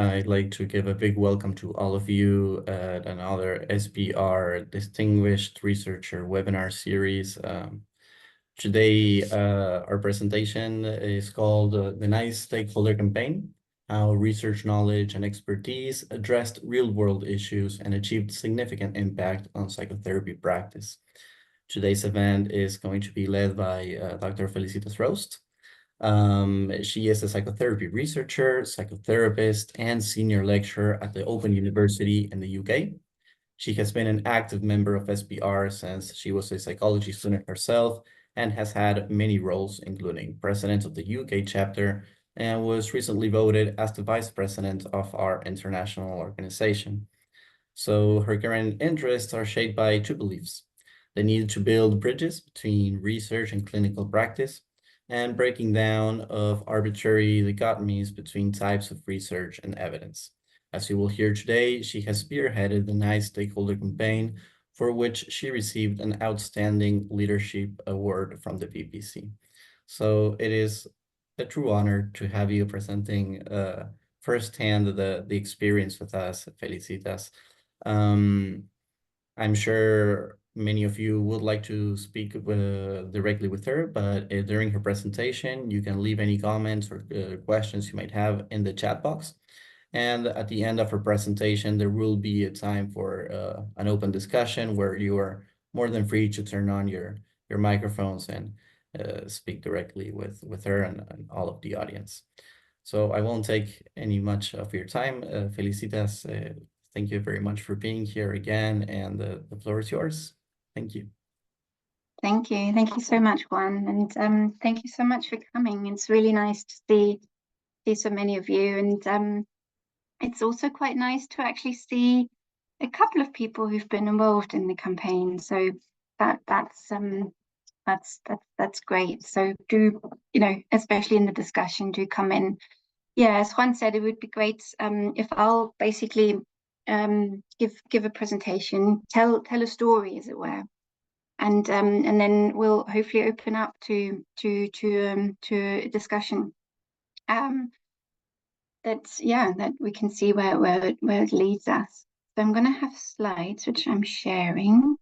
I'd like to give a big welcome to all of you at another SBR Distinguished Researcher webinar series. Today, our presentation is called The NICE Stakeholder Campaign, How Research Knowledge and Expertise Addressed Real-World Issues and Achieved Significant Impact on Psychotherapy Practice. Today's event is going to be led by Dr. Felicitas Rost. She is a psychotherapy researcher, psychotherapist, and senior lecturer at the Open University in the UK. She has been an active member of SBR since she was a psychology student herself and has had many roles, including president of the UK chapter, and was recently voted as the vice president of our international organization. So her current interests are shaped by two beliefs: the need to build bridges between research and clinical practice, and breaking down of arbitrary dichotomies between types of research and evidence. As you will hear today, she has spearheaded the NICE Stakeholder Campaign, for which she received an Outstanding Leadership Award from the BBC. So it is a true honor to have you presenting firsthand the experience with us, Felicitas. I'm sure many of you would like to speak directly with her, but during her presentation, you can leave any comments or questions you might have in the chat box. And at the end of her presentation, there will be a time for an open discussion where you are more than free to turn on your microphones and speak directly with her and all of the audience. So I won't take any much of your time. Felicitas, thank you very much for being here again, and the floor is yours. Thank you. Thank you. Thank you so much, Juan. And thank you so much for coming. It's really nice to see so many of you. And it's also quite nice to actually see a couple of people who've been involved in the campaign. So that's great. So do, especially in the discussion, do come in. Yeah, as Juan said, it would be great if I'll basically give a presentation, tell a story, as it were, and then we'll hopefully open up to a discussion. That we can see where it leads us. So I'm going to have slides which I'm sharing.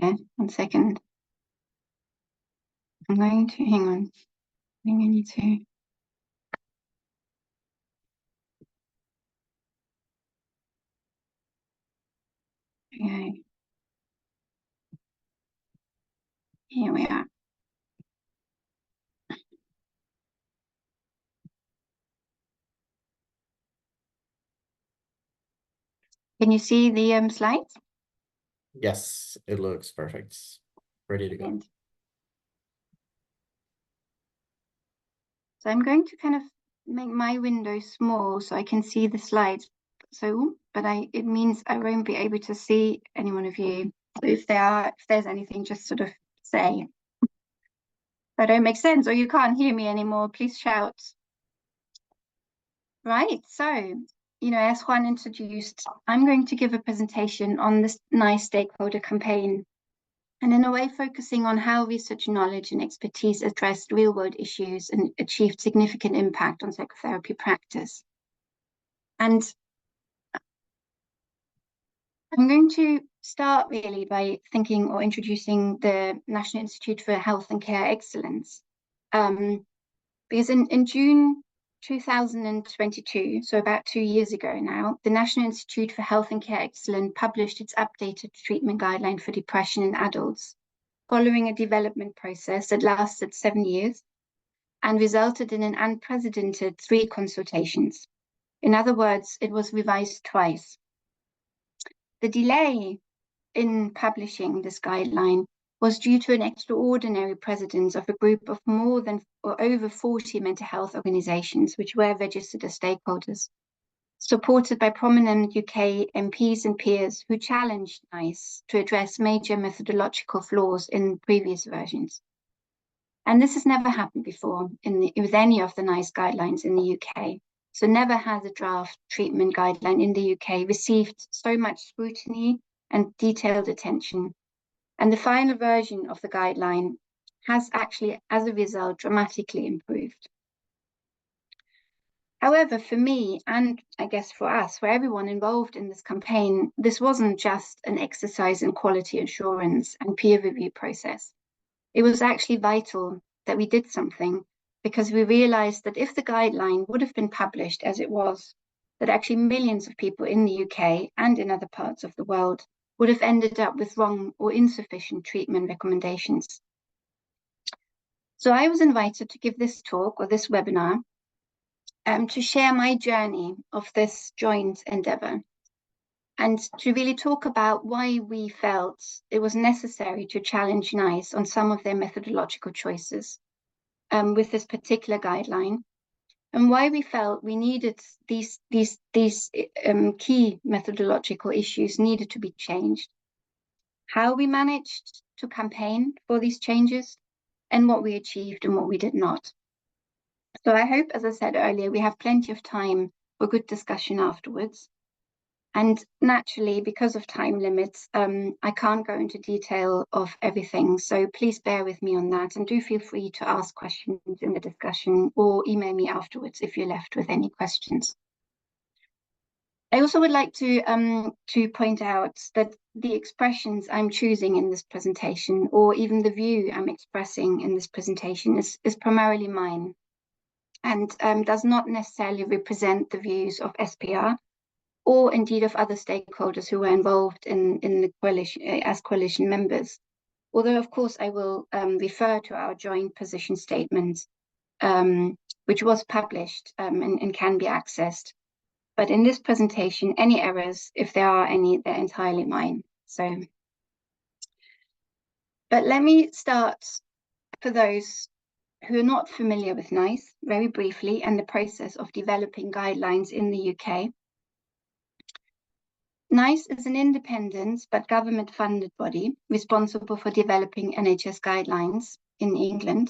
Okay, 1 second. I'm going to hang on. I think I need to. Okay. Here we are. Can you see the slides? Yes, it looks perfect. Ready to go. So I'm going to kind of make my window small so I can see the slides. So, but it means I won't be able to see any one of you. So if there's anything, just sort of say. If that don't make sense or you can't hear me anymore, please shout. Right, so, as Juan introduced, I'm going to give a presentation on this NICE Stakeholder Campaign, and in a way focusing on how research knowledge and expertise addressed real-world issues and achieved significant impact on psychotherapy practice. And I'm going to start really by thinking or introducing the National Institute for Health and Care Excellence, because in June 2022, so about 2 years ago now, the National Institute for Health and Care Excellence published its updated treatment guideline for depression in adults, following a development process that lasted 7 years and resulted in an unprecedented 3 consultations. In other words, it was revised twice. The delay in publishing this guideline was due to an extraordinary precedence of a group of more than or over 40 mental health organizations which were registered as stakeholders, supported by prominent UK MPs and peers who challenged NICE to address major methodological flaws in previous versions. And this has never happened before with any of the NICE guidelines in the UK. So never has a draft treatment guideline in the UK received so much scrutiny and detailed attention. And the final version of the guideline has actually, as a result, dramatically improved. However, for me, and I guess for us, for everyone involved in this campaign, this wasn't just an exercise in quality assurance and peer review process. It was actually vital that we did something, because we realized that if the guideline would have been published as it was, that actually millions of people in the UK and in other parts of the world would have ended up with wrong or insufficient treatment recommendations. So I was invited to give this talk or this webinar to share my journey of this joint endeavor, and to really talk about why we felt it was necessary to challenge NICE on some of their methodological choices with this particular guideline, and why we felt we needed these key methodological issues needed to be changed, how we managed to campaign for these changes, and what we achieved and what we did not. So I hope, as I said earlier, we have plenty of time for good discussion afterwards. And naturally, because of time limits, I can't go into detail of everything. So please bear with me on that, and do feel free to ask questions in the discussion or email me afterwards if you're left with any questions. I also would like to point out that the expressions I'm choosing in this presentation, or even the view I'm expressing in this presentation, is primarily mine, and does not necessarily represent the views of SPR, or indeed of other stakeholders who were involved in the coalition as coalition members. Although, of course, I will refer to our joint position statement, which was published and can be accessed. But in this presentation, any errors, if there are any, they're entirely mine. But let me start, for those who are not familiar with NICE, very briefly, and the process of developing guidelines in the UK. NICE is an independent but government-funded body responsible for developing NHS guidelines in England.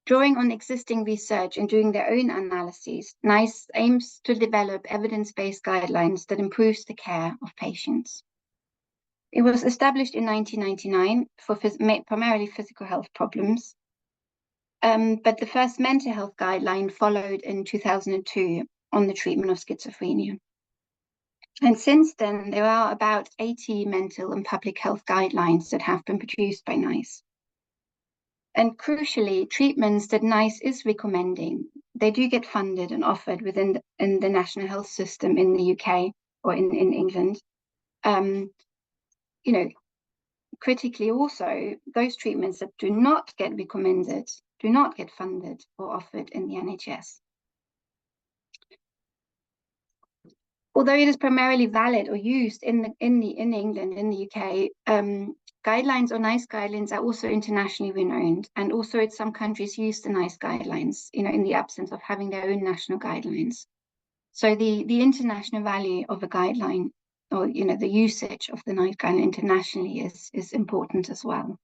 Drawing on existing research and doing their own analyses, NICE aims to develop evidence-based guidelines that improves the care of patients. It was established in 1999 for primarily physical health problems, but the first mental health guideline followed in 2002 on the treatment of schizophrenia. And since then, there are about 80 mental and public health guidelines that have been produced by NICE. And crucially, treatments that NICE is recommending, they do get funded and offered within the national health system in the UK or in England. You know, critically also, those treatments that do not get recommended, do not get funded or offered in the NHS. Although it is primarily valid or used in England, in the UK, guidelines or NICE guidelines are also internationally renowned, and also in some countries use the NICE guidelines, in the absence of having their own national guidelines. So the international value of a guideline, or the usage of the NICE guideline internationally is important as well.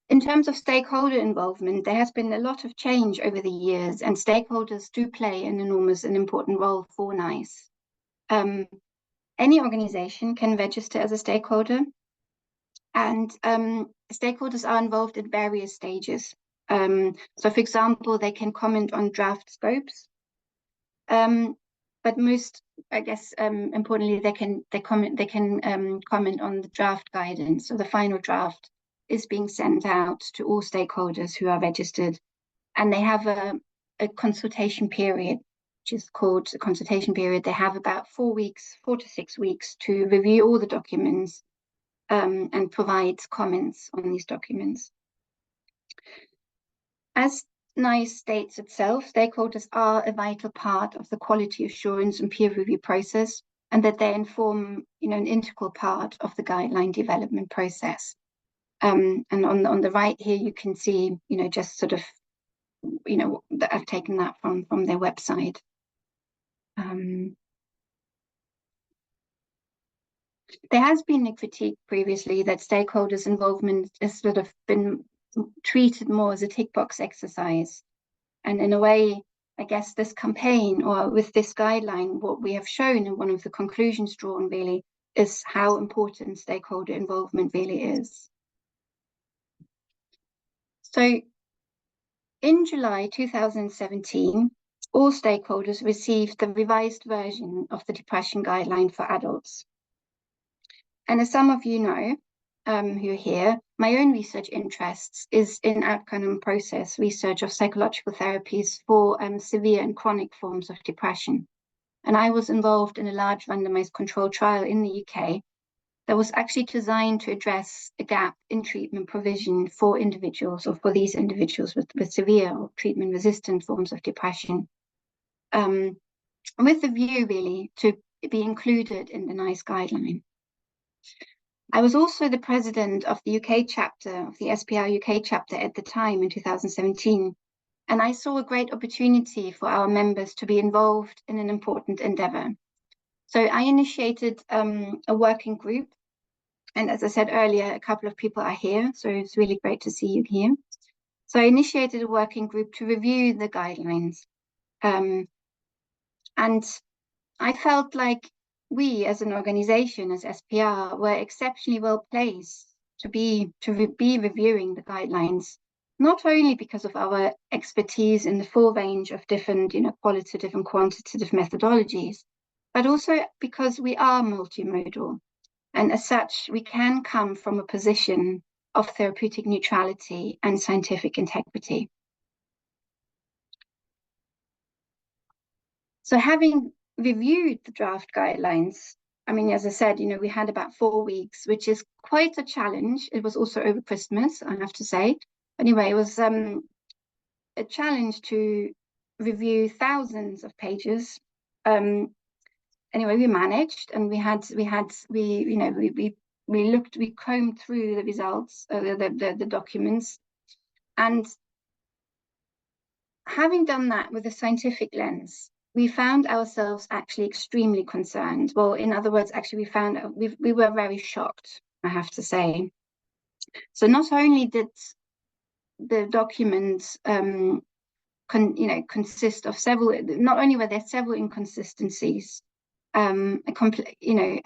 In terms of stakeholder involvement, there has been a lot of change over the years, and stakeholders do play an enormous and important role for NICE. Any organization can register as a stakeholder, and stakeholders are involved at various stages. So, for example, they can comment on draft scopes, but most, I guess, importantly, they can comment on the draft guidance. So the final draft is being sent out to all stakeholders who are registered, and they have a consultation period, which is called a consultation period. They have about 4 to 6 weeks to review all the documents and provide comments on these documents. As NICE states itself, stakeholders are a vital part of the quality assurance and peer review process, and that they inform, an integral part of the guideline development process. And on the right here, you can see, just sort of, that I've taken that from their website. There has been a critique previously that stakeholders' involvement has sort of been treated more as a tick box exercise. And in a way, I guess, this campaign, or with this guideline, what we have shown, and one of the conclusions drawn really, is how important stakeholder involvement really is. So in July 2017, all stakeholders received the revised version of the depression guideline for adults. And as some of you know, who are here, my own research interests is in outcome and process research of psychological therapies for severe and chronic forms of depression. And I was involved in a large randomized controlled trial in the UK that was actually designed to address a gap in treatment provision for individuals, or for these individuals with severe or treatment-resistant forms of depression, with the view really to be included in the NICE guideline. I was also the president of the UK chapter, of the SPR UK chapter at the time in 2017, and I saw a great opportunity for our members to be involved in an important endeavour. So I initiated a working group, and as I said earlier, a couple of people are here, so it's really great to see you here. So I initiated a working group to review the guidelines, and I felt like we as an organization, as SPR, were exceptionally well placed to be reviewing the guidelines, not only because of our expertise in the full range of different, qualitative and quantitative methodologies, but also because we are multimodal. And as such, we can come from a position of therapeutic neutrality and scientific integrity. So having reviewed the draft guidelines, I mean, as I said, we had about 4 weeks, which is quite a challenge. It was also over Christmas, I have to say. Anyway, it was a challenge to review thousands of pages. Anyway, we managed, and we combed through the results, the documents, and having done that with a scientific lens, we found ourselves actually extremely concerned. Well, in other words, actually, we were very shocked, I have to say. So not only did the documents consist of several, not only were there several inconsistencies, a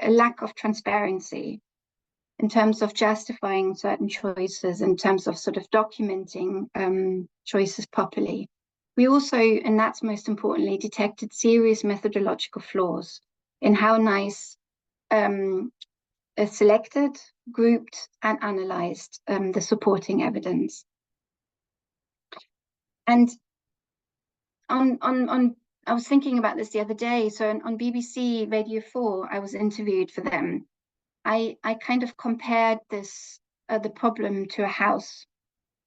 lack of transparency in terms of justifying certain choices, in terms of sort of documenting choices properly. We also, and that's most importantly, detected serious methodological flaws in how NICE selected, grouped, and analyzed the supporting evidence. And I was thinking about this the other day. So on BBC Radio 4, I was interviewed for them. I kind of compared the problem to a house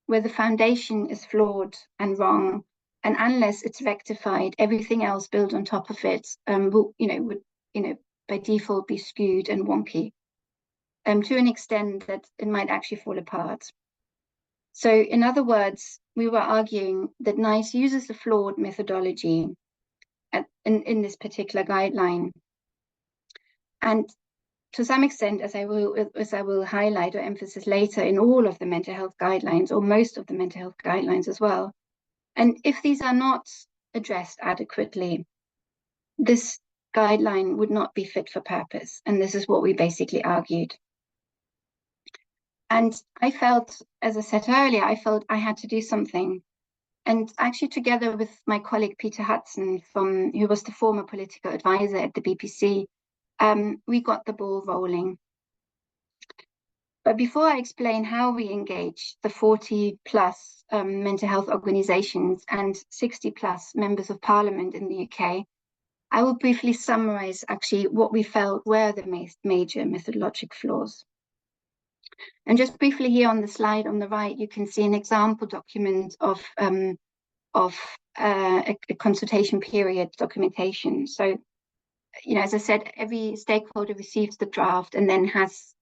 where the foundation is flawed and wrong, and unless it's rectified, everything else built on top of it would by default be skewed and wonky, to an extent that it might actually fall apart. So in other words, we were arguing that NICE uses a flawed methodology in this particular guideline. And to some extent, as I will highlight or emphasize later, in all of the mental health guidelines, or most of the mental health guidelines as well. And if these are not addressed adequately, this guideline would not be fit for purpose. And this is what we basically argued. And I felt, as I said earlier, I had to do something. And actually, together with my colleague Peter Hudson, who was the former political advisor at the BPC, we got the ball rolling. But before I explain how we engage the 40 plus mental health organizations and 60 plus members of parliament in the UK, I will briefly summarize actually what we felt were the major methodological flaws. And just briefly here on the slide on the right, you can see an example document of a consultation period documentation. So, as I said, every stakeholder receives the draft and then has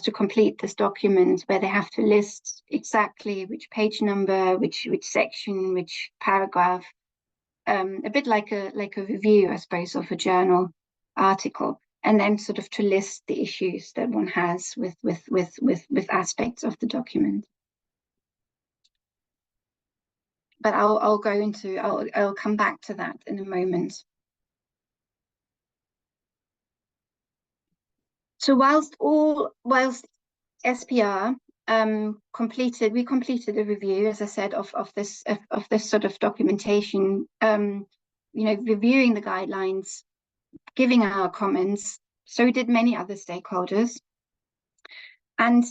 to complete this document where they have to list exactly which page number, which section, which paragraph, a bit like a review, I suppose, of a journal article, and then sort of to list the issues that one has with aspects of the document. but I'll come back to that in a moment. So whilst SPR we completed a review, as I said, of this sort of documentation, reviewing the guidelines, giving our comments. So did many other stakeholders. And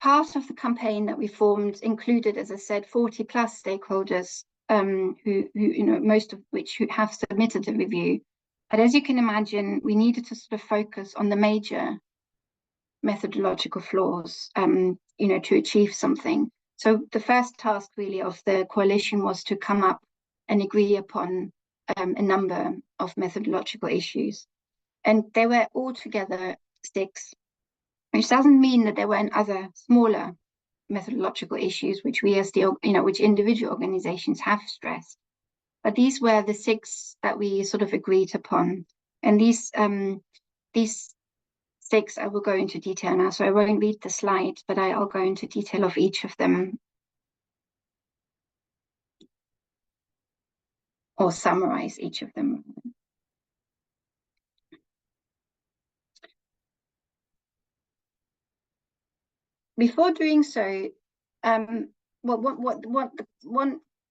part of the campaign that we formed included, as I said, 40 plus stakeholders, who most of which who have submitted a review. But as you can imagine, we needed to sort of focus on the major methodological flaws, to achieve something. So the first task really of the coalition was to come up and agree upon a number of methodological issues. And they were altogether 6, which doesn't mean that there weren't other smaller methodological issues, which we as which individual organizations have stressed. But these were the 6 that we sort of agreed upon. And these 6, I will go into detail now, so I won't read the slide, but I'll go into detail of each of them, or summarize each of them. Before doing so, one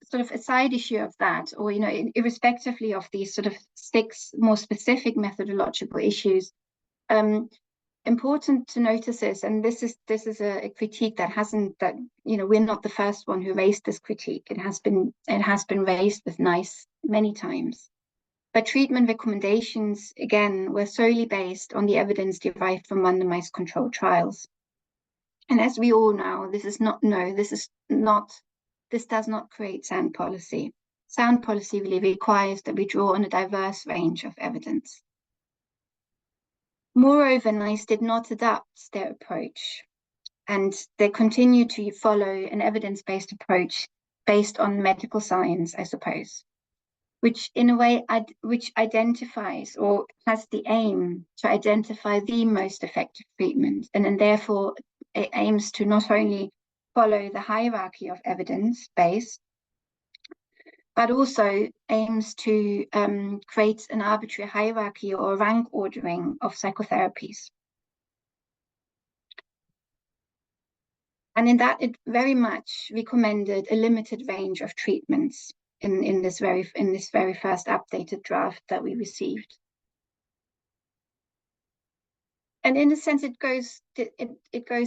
sort of a side issue of that, or irrespectively of these sort of 6 more specific methodological issues, important to notice is, and this is a critique that we're not the first one who raised this critique. It has been raised with NICE many times. But treatment recommendations, again, were solely based on the evidence derived from randomized controlled trials. And as we all know, this does not create sound policy. Sound policy really requires that we draw on a diverse range of evidence. Moreover, NICE did not adapt their approach, and they continue to follow an evidence-based approach based on medical science, I suppose, which in a way which identifies or has the aim to identify the most effective treatment, and then therefore it aims to not only follow the hierarchy of evidence-based, but also aims to create an arbitrary hierarchy or rank ordering of psychotherapies. And in that, it very much recommended a limited range of treatments in this very first updated draft that we received. And in a sense, it goes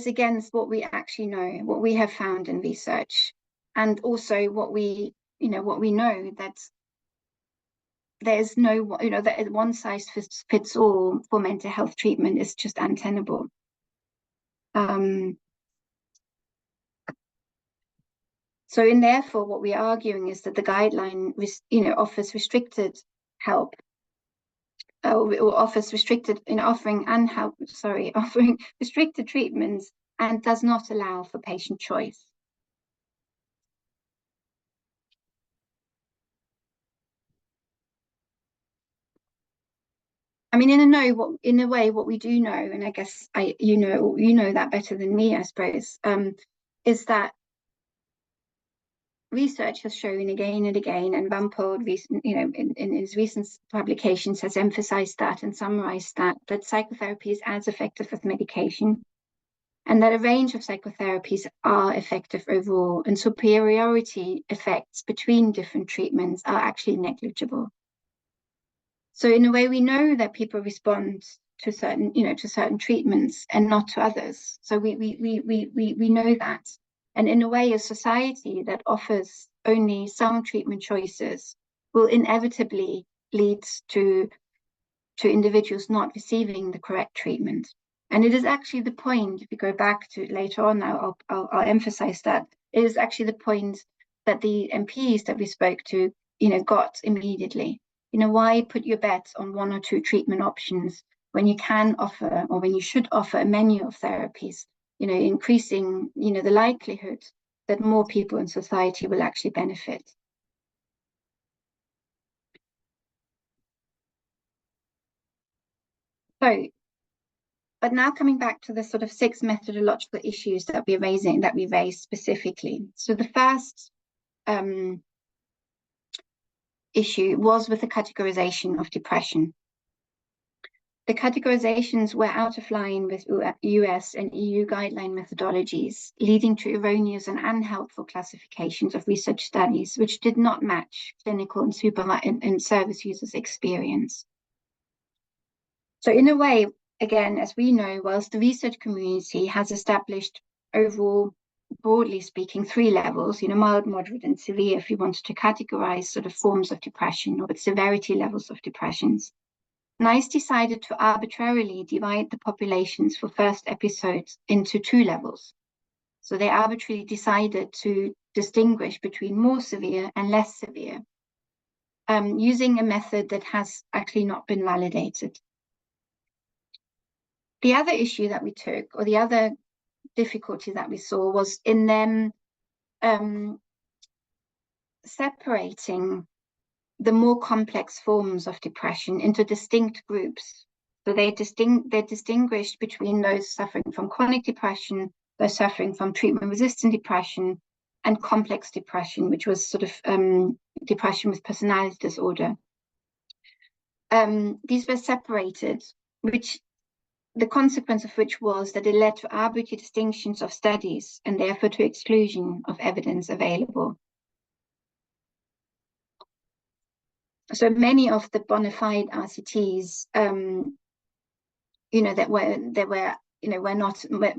against what we actually know, what we have found in research, and also what we know, that there's no, that one size fits all for mental health treatment is just untenable. So, therefore, what we're arguing is that the guideline, offers restricted help, or offers restricted offering restricted treatments, and does not allow for patient choice. I mean, in a way, what we do know, and I guess you know that better than me, I suppose, is that research has shown again and again, and Bumpold, in his recent publications, has emphasized that and summarized that psychotherapy is as effective as medication, and that a range of psychotherapies are effective overall, and superiority effects between different treatments are actually negligible. So in a way, we know that people respond to certain treatments and not to others. So we know that. And in a way, a society that offers only some treatment choices will inevitably lead to individuals not receiving the correct treatment. And it is actually the point, if we go back to it later on now, I'll emphasize that, it is actually the point that the MPs that we spoke to, got immediately. Why put your bets on 1 or 2 treatment options when you can offer, or when you should offer, a menu of therapies, increasing, the likelihood that more people in society will actually benefit. So, but now coming back to the sort of 6 methodological issues that we raised specifically. So the first issue was with the categorization of depression. The categorizations were out of line with US and EU guideline methodologies, leading to erroneous and unhelpful classifications of research studies, which did not match clinical and service users' experience. So in a way, again, as we know, whilst the research community has established overall, broadly speaking, 3 levels, mild, moderate, and severe, if you wanted to categorize sort of forms of depression or the severity levels of depressions, NICE decided to arbitrarily divide the populations for first episodes into 2 levels. So they arbitrarily decided to distinguish between more severe and less severe, using a method that has actually not been validated. The other issue that we took, or the other difficulty that we saw, was in them separating the more complex forms of depression into distinct groups. So they're distinguished between those suffering from chronic depression, those suffering from treatment-resistant depression, and complex depression, which was sort of depression with personality disorder. These were separated, which the consequence of which was that it led to arbitrary distinctions of studies and therefore to exclusion of evidence available. So many of the bona fide RCTs, that were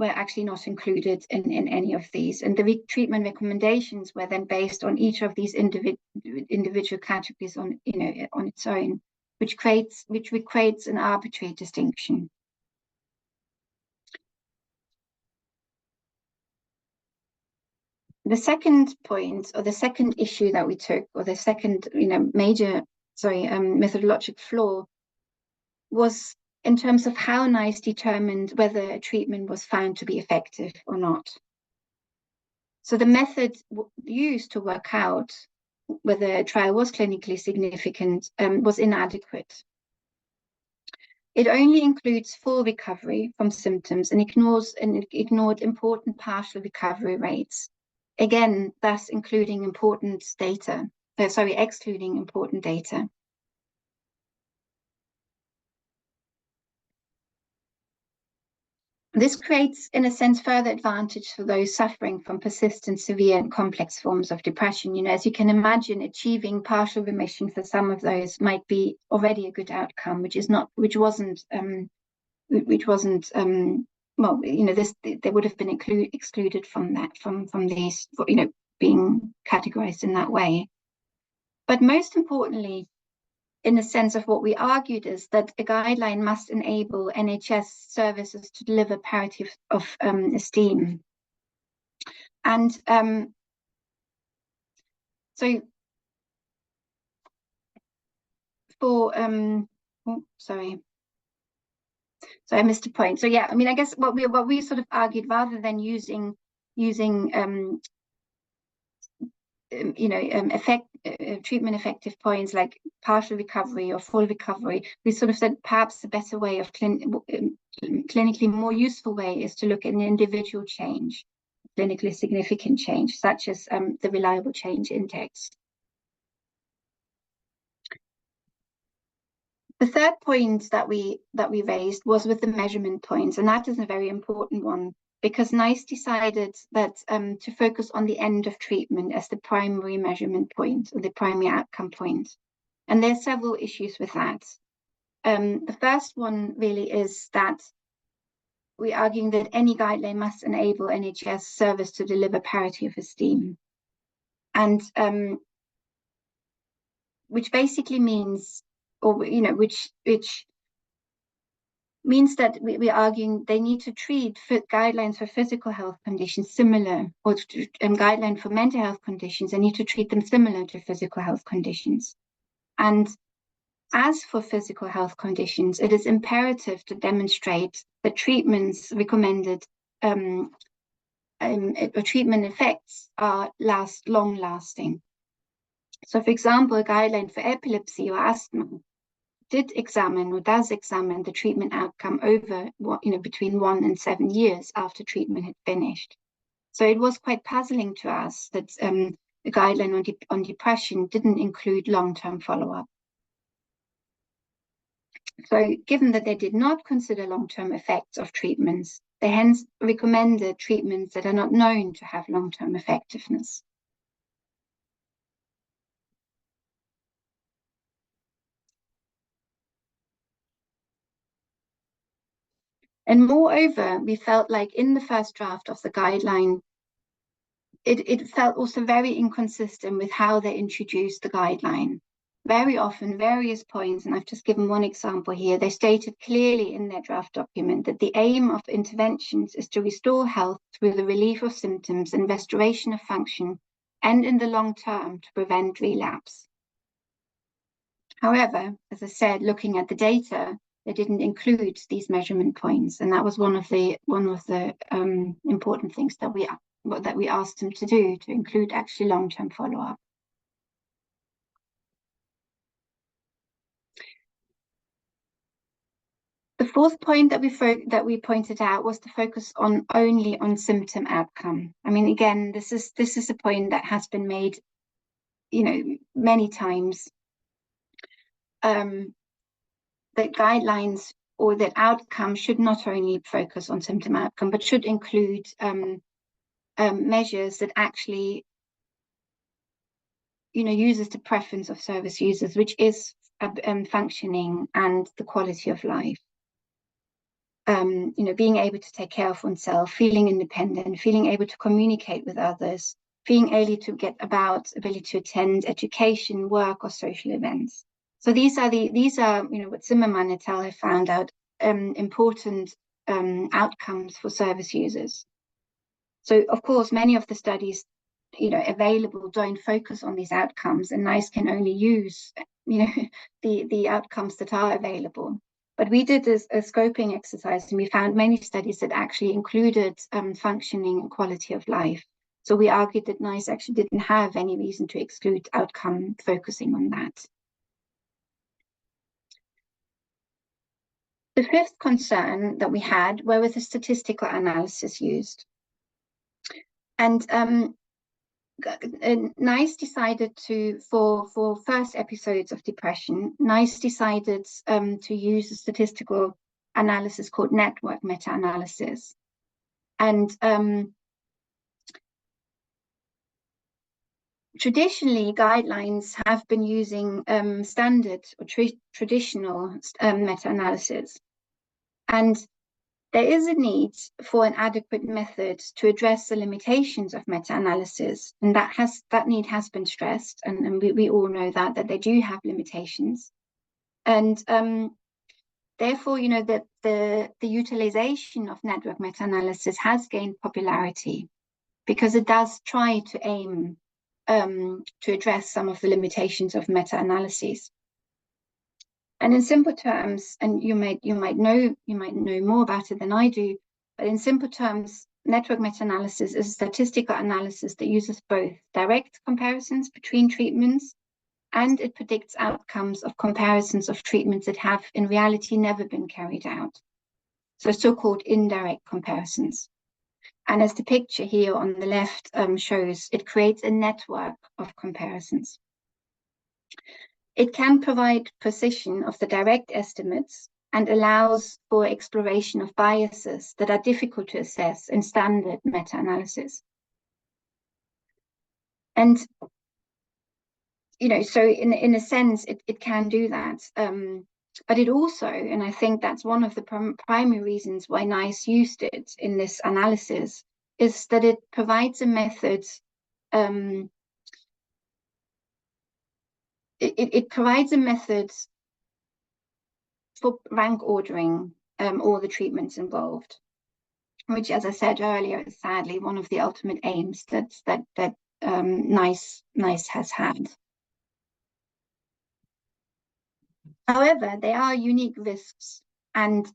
actually not included in any of these, and the treatment recommendations were then based on each of these individual categories on its own, which creates an arbitrary distinction. The second point, or the second issue that we took, or the second methodological flaw, was in terms of how NICE determined whether a treatment was found to be effective or not. So the method used to work out whether a trial was clinically significant was inadequate. It only includes full recovery from symptoms and ignored important partial recovery rates. Again, thus excluding important data. This creates, in a sense, further advantage for those suffering from persistent, severe, and complex forms of depression. As you can imagine, achieving partial remission for some of those might be already a good outcome, they would have been excluded from these, being categorized in that way. But most importantly, in the sense of what we argued, is that a guideline must enable NHS services to deliver parity of esteem. And so for, sorry, I missed a point. So yeah, I guess what we sort of argued, rather than using treatment effective points like partial recovery or full recovery, we sort of said perhaps a better way of clinically more useful way is to look at an individual change, clinically significant change, such as the reliable change index. The third point that we raised was with the measurement points, and that is a very important one, because NICE decided that to focus on the end of treatment as the primary measurement point, or the primary outcome point. And there are several issues with that. The first one really is that we're arguing that any guideline must enable NHS service to deliver parity of esteem. And which basically means, which means that we're arguing they need to treat guidelines for physical health conditions similar, or guideline for mental health conditions, they need to treat them similar to physical health conditions. And as for physical health conditions, it is imperative to demonstrate that treatments recommended or treatment effects are long-lasting. So, for example, a guideline for epilepsy or asthma does examine the treatment outcome over between 1 and 7 years after treatment had finished. So it was quite puzzling to us that the guideline on depression didn't include long-term follow-up. So given that they did not consider long-term effects of treatments, they hence recommended treatments that are not known to have long-term effectiveness. And moreover, we felt like in the first draft of the guideline, it felt also very inconsistent with how they introduced the guideline. Very often, various points, and I've just given one example here, they stated clearly in their draft document that the aim of interventions is to restore health through the relief of symptoms and restoration of function, and in the long term to prevent relapse. However, as I said, looking at the data, they didn't include these measurement points, and that was one of the important things that we asked them to do, to include actually long-term follow-up. The fourth point that we pointed out was to focus only on symptom outcome. I mean, again, this is a point that has been made, many times. That guidelines or that outcome should not only focus on symptom outcome, but should include measures that actually, uses the preference of service users, which is functioning and the quality of life. Being able to take care of oneself, feeling independent, feeling able to communicate with others, being able to ability to attend education, work, or social events. So these are what Zimmerman et al. Have found out important outcomes for service users. So of course, many of the studies available don't focus on these outcomes, and NICE can only use the outcomes that are available. But we did a scoping exercise, and we found many studies that actually included functioning and quality of life. So we argued that NICE actually didn't have any reason to exclude outcome focusing on that. The fifth concern that we had were with the statistical analysis used. And NICE decided for first episodes of depression, NICE decided to use a statistical analysis called network meta-analysis. And traditionally, guidelines have been using standard or traditional meta-analysis. And there is a need for an adequate method to address the limitations of meta-analysis, and that need has been stressed, and we all know that they do have limitations. And therefore, that the utilization of network meta-analysis has gained popularity because it does try to aim to address some of the limitations of meta-analysis. And in simple terms, and you might know more about it than I do, but in simple terms, network meta-analysis is a statistical analysis that uses both direct comparisons between treatments, and it predicts outcomes of comparisons of treatments that have in reality never been carried out. So so-called indirect comparisons. And as the picture here on the left shows, it creates a network of comparisons. It can provide precision of the direct estimates and allows for exploration of biases that are difficult to assess in standard meta-analysis. And, so in a sense, it can do that. But it also, and I think that's one of the primary reasons why NICE used it in this analysis, is that it provides a method It provides a method for rank ordering all the treatments involved, which, as I said earlier, is sadly one of the ultimate aims that NICE has had. However, there are unique risks and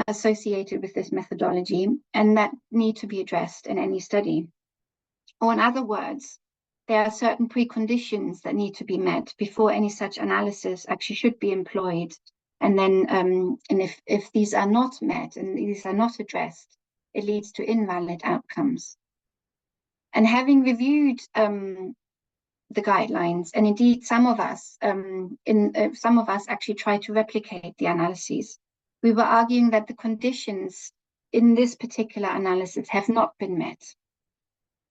associated with this methodology, and that need to be addressed in any study. Or in other words, there are certain preconditions that need to be met before any such analysis actually should be employed. And then, and if these are not met and these are not addressed, it leads to invalid outcomes. And having reviewed the guidelines, and indeed some of us actually tried to replicate the analyses. We were arguing that the conditions in this particular analysis have not been met,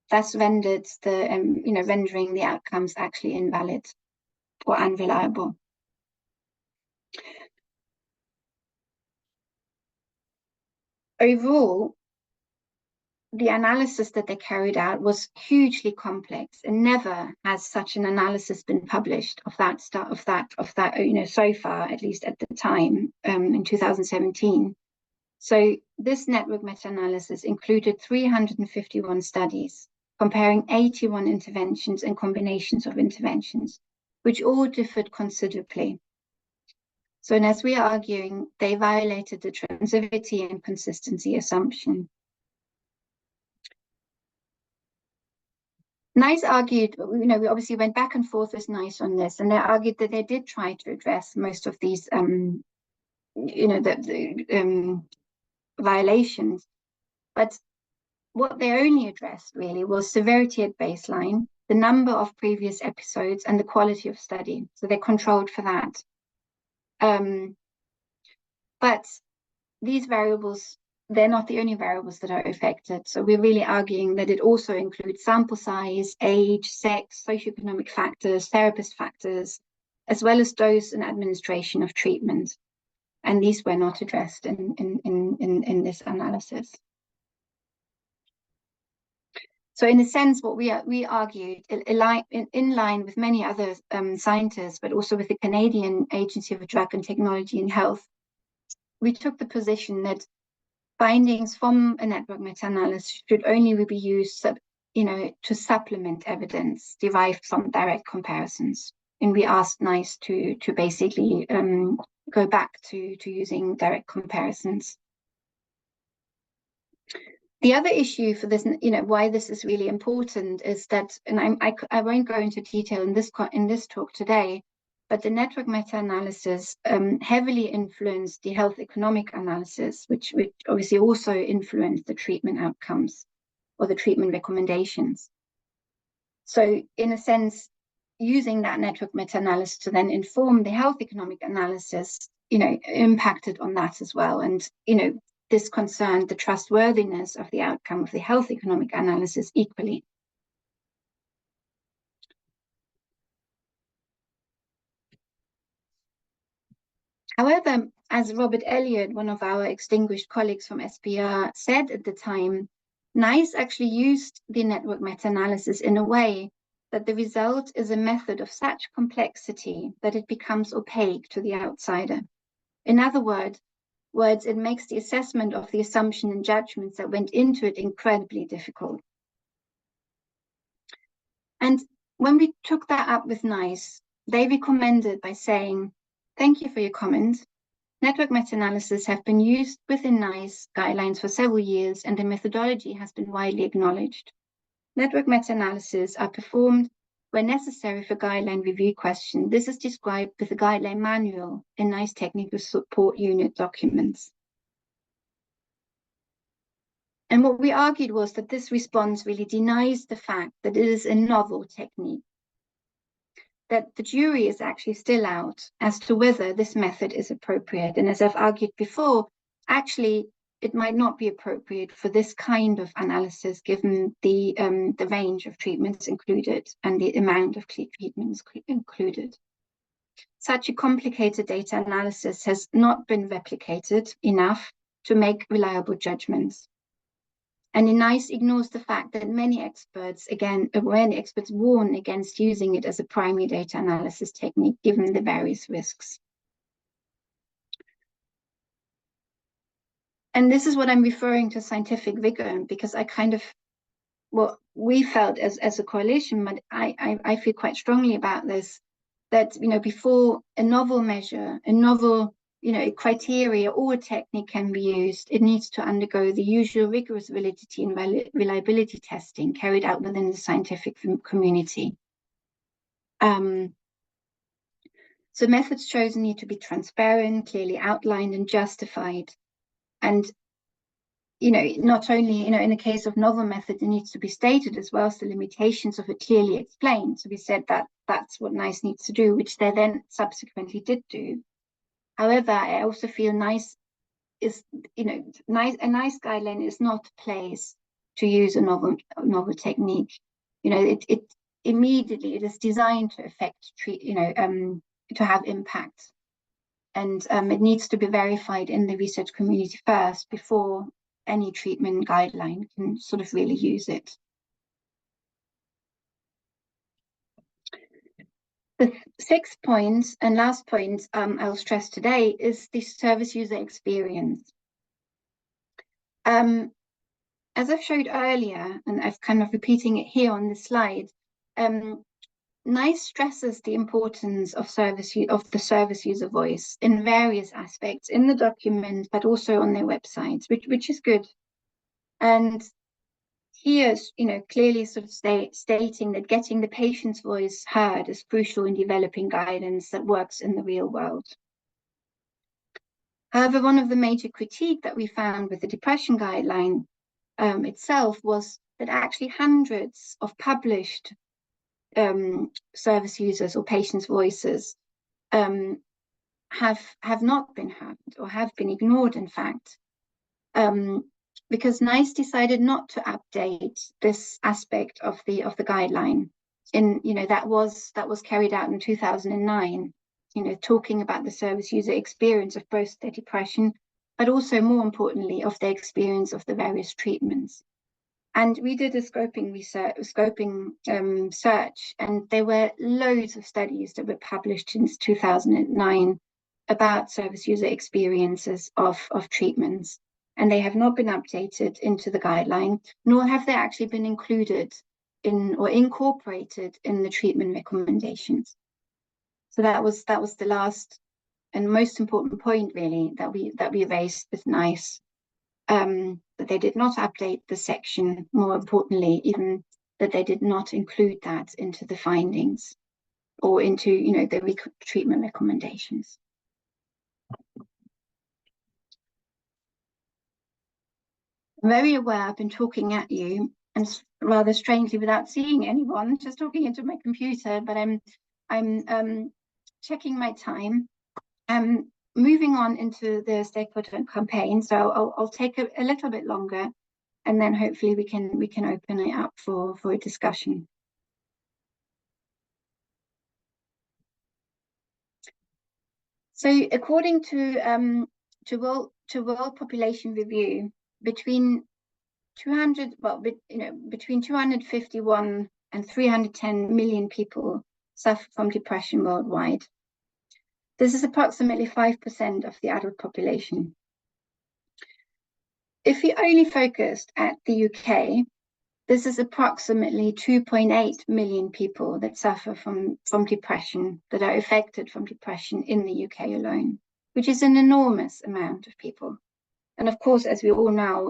thus rendered rendering the outcomes actually invalid or unreliable. Overall, the analysis that they carried out was hugely complex, and never has such an analysis been published of that so far, at least at the time, in 2017. So this network meta-analysis included 351 studies, comparing 81 interventions and combinations of interventions, which all differed considerably. So, and as we are arguing, they violated the transitivity and consistency assumption. NICE argued, we obviously went back and forth with NICE on this, and they argued that they did try to address most of these, violations, but what they only addressed really was severity at baseline, the number of previous episodes, and the quality of study. So they controlled for that. But these variables, they're not the only variables that are affected. So we're really arguing that it also includes sample size, age, sex, socioeconomic factors, therapist factors, as well as dose and administration of treatment. And these were not addressed in this analysis. So in a sense, what we argued, in line with many other scientists, but also with the Canadian Agency for Drug and Technology in Health, we took the position that findings from a network meta-analysis should only be used to supplement evidence derived from direct comparisons. And we asked NICE to basically go back to using direct comparisons. The other issue for this, why this is really important is that, and I won't go into detail in this talk today, but the network meta-analysis heavily influenced the health economic analysis, which obviously also influenced the treatment outcomes or the treatment recommendations. So in a sense, using that network meta-analysis to then inform the health economic analysis, impacted on that as well. And, this concerned the trustworthiness of the outcome of the health economic analysis equally. However, as Robert Elliott, one of our extinguished colleagues from SPR, said at the time, NICE actually used the network meta-analysis in a way that the result is a method of such complexity that it becomes opaque to the outsider. In other words, it makes the assessment of the assumption and judgments that went into it incredibly difficult. And when we took that up with NICE, they recommended by saying, "Thank you for your comment. Network meta-analysis have been used within NICE guidelines for several years, and the methodology has been widely acknowledged. Network meta-analysis are performed where necessary for guideline review question. This is described with the guideline manual in NICE technical support unit documents." And what we argued was that this response really denies the fact that it is a novel technique, that the jury is actually still out as to whether this method is appropriate. And as I've argued before, actually, it might not be appropriate for this kind of analysis, given the range of treatments included and the amount of treatments included. Such a complicated data analysis has not been replicated enough to make reliable judgments. And NICE ignores the fact that many experts warn against using it as a primary data analysis technique, given the various risks. And this is what I'm referring to scientific rigor, because we felt as a coalition, but I feel quite strongly about this, that, before a novel measure, a novel, criteria or a technique can be used, it needs to undergo the usual rigorous validity and reliability testing carried out within the scientific community. So methods chosen need to be transparent, clearly outlined and justified. And, not only, in the case of novel method, it needs to be stated as well as the limitations of it clearly explained. So we said that that's what NICE needs to do, which they then subsequently did do. However, I also feel NICE is, a NICE guideline is not a place to use a novel technique. It immediately, it is designed to affect, to have impact. And it needs to be verified in the research community first before any treatment guideline can sort of really use it. The sixth point and last point I'll stress today is the service user experience. As I've showed earlier, and I've kind of repeating it here on this slide, NICE stresses the importance of the service user voice in various aspects in the document, but also on their websites, which is good. And here's, clearly sort of stating that getting the patient's voice heard is crucial in developing guidance that works in the real world. However, one of the major critique that we found with the depression guideline itself was that actually hundreds of published service users or patients' voices have not been heard or have been ignored, in fact, because NICE decided not to update this aspect of the guideline. That was carried out in 2009. Talking about the service user experience of both their depression, but also more importantly of their experience of the various treatments. And we did a scoping search, and there were loads of studies that were published since 2009 about service user experiences of treatments. And they have not been updated into the guideline, nor have they actually been included in or incorporated in the treatment recommendations. So that was the last and most important point, really, that we raised with NICE. That they did not update the section, more importantly, even that they did not include that into the findings or into, the treatment recommendations. I'm very aware I've been talking at you, and rather strangely without seeing anyone, just talking into my computer, but I'm checking my time. Moving on into the stakeholder campaign, so I'll take a little bit longer, and then hopefully we can open it up for a discussion. So, according to World Population Review, between 251 and 310 million people suffer from depression worldwide. This is approximately 5% of the adult population. If we only focused at the UK, this is approximately 2.8 million people that suffer from depression, that are affected from depression in the UK alone, which is an enormous amount of people. And of course, as we all know,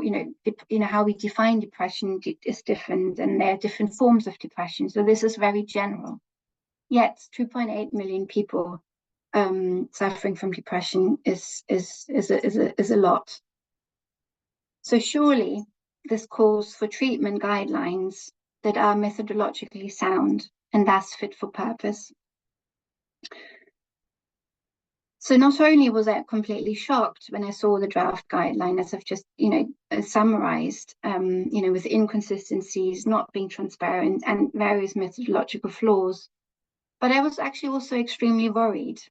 how we define depression is different, and there are different forms of depression. So this is very general. Yet 2.8 million people suffering from depression is a lot. So surely this calls for treatment guidelines that are methodologically sound and thus fit for purpose. So not only was I completely shocked when I saw the draft guideline, as I've just summarized, with inconsistencies, not being transparent, and various methodological flaws, but I was actually also extremely worried,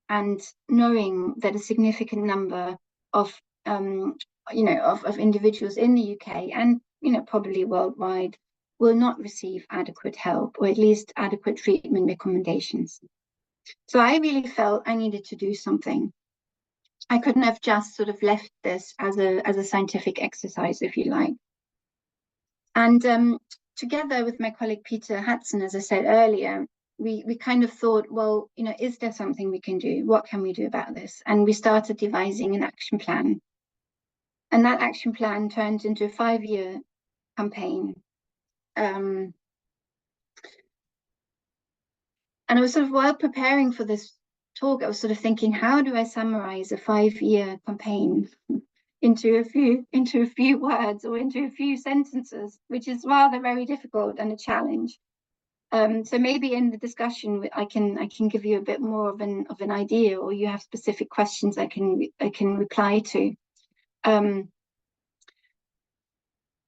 and knowing that a significant number of individuals in the UK and probably worldwide will not receive adequate help, or at least adequate treatment recommendations. So I really felt I needed to do something. I couldn't have just sort of left this as a scientific exercise, if you like. And together with my colleague Peter Hudson, as I said earlier, we kind of thought, well, is there something we can do? What can we do about this? And we started devising an action plan. And that action plan turned into a 5-year campaign. And I was sort of, while preparing for this talk, I was sort of thinking, how do I summarize a 5-year campaign into a few words or into a few sentences, which is rather very difficult and a challenge. So maybe in the discussion I can give you a bit more of an idea, or you have specific questions I can reply to.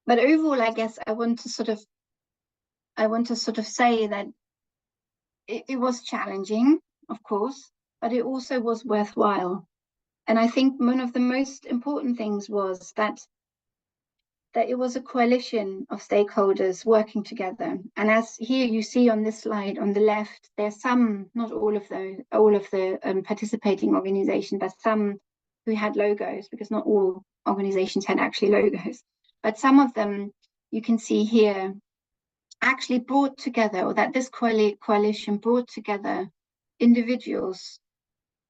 But overall, I guess I want to sort of say that it was challenging, of course, but it also was worthwhile. And I think one of the most important things was that it was a coalition of stakeholders working together. And as here you see on this slide on the left, there's some, not all of the participating organizations, but some who had logos, because not all organizations had actually logos. But some of them you can see here actually brought together, or that this coalition brought together individuals,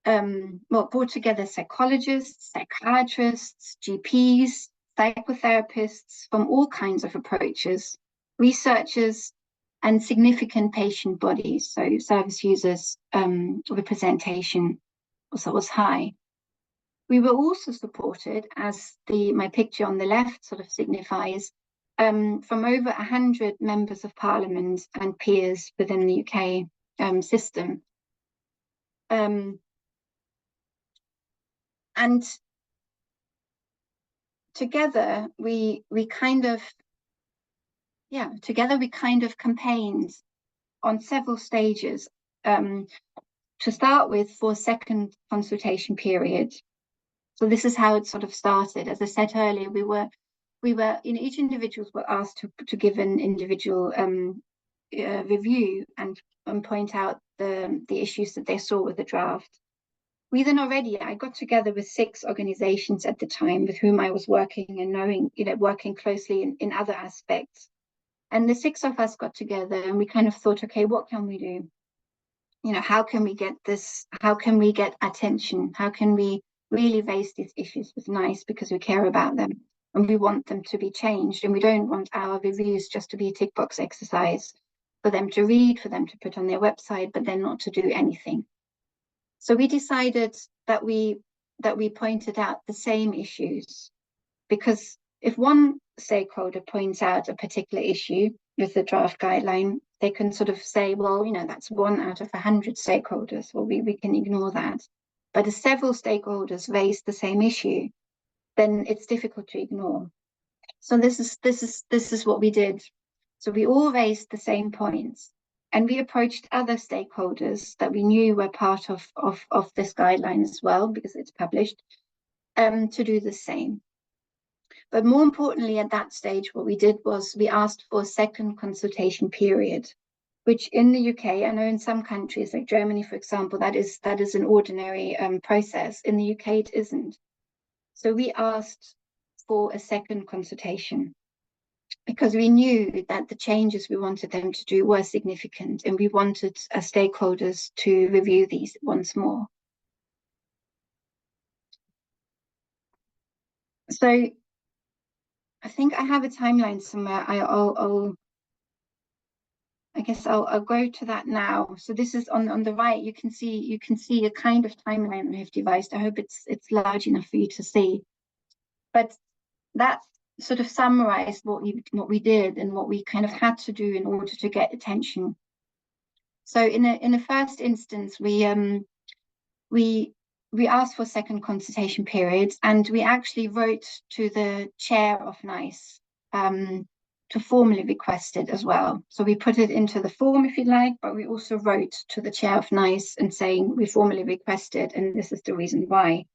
brought together psychologists, psychiatrists, GPs, psychotherapists from all kinds of approaches, researchers, and significant patient bodies. So service users representation also was high. We were also supported, as my picture on the left sort of signifies, from over 100 members of parliament and peers within the UK system. And together we kind of campaigned on several stages, to start with, for a second consultation period. So this is how it sort of started. As I said earlier, we were each individuals were asked to give an individual review and point out the issues that they saw with the draft. I got together with 6 organizations at the time with whom I was working and knowing, working closely in other aspects. And the 6 of us got together and we kind of thought, okay, what can we do? How can we get attention? How can we really raise these issues with NICE, because we care about them and we want them to be changed, and we don't want our reviews just to be a tick box exercise for them to read, for them to put on their website, but then not to do anything. So we decided that we pointed out the same issues, because if one stakeholder points out a particular issue with the draft guideline, they can sort of say, well, that's 1 out of 100 stakeholders. Well, we can ignore that. But if several stakeholders raise the same issue, then it's difficult to ignore. So this is what we did. So we all raised the same points, and we approached other stakeholders that we knew were part of this guideline as well, because it's published, to do the same. But more importantly, at that stage, what we did was we asked for a second consultation period, which in the UK, I know in some countries like Germany, for example, that is an ordinary process. In the UK, it isn't. So we asked for a second consultation, because we knew that the changes we wanted them to do were significant, and we wanted stakeholders to review these once more. So I think I have a timeline somewhere. I guess I'll go to that now. So this is on the right. You can see a kind of timeline I have devised. I hope it's large enough for you to see. But that sort of summarized what we did and what we kind of had to do in order to get attention. So in the first instance, we asked for second consultation periods, and we actually wrote to the chair of NICE to formally request it as well. So we put it into the form, if you like, but we also wrote to the chair of NICE and saying we formally requested, and this is the reason why.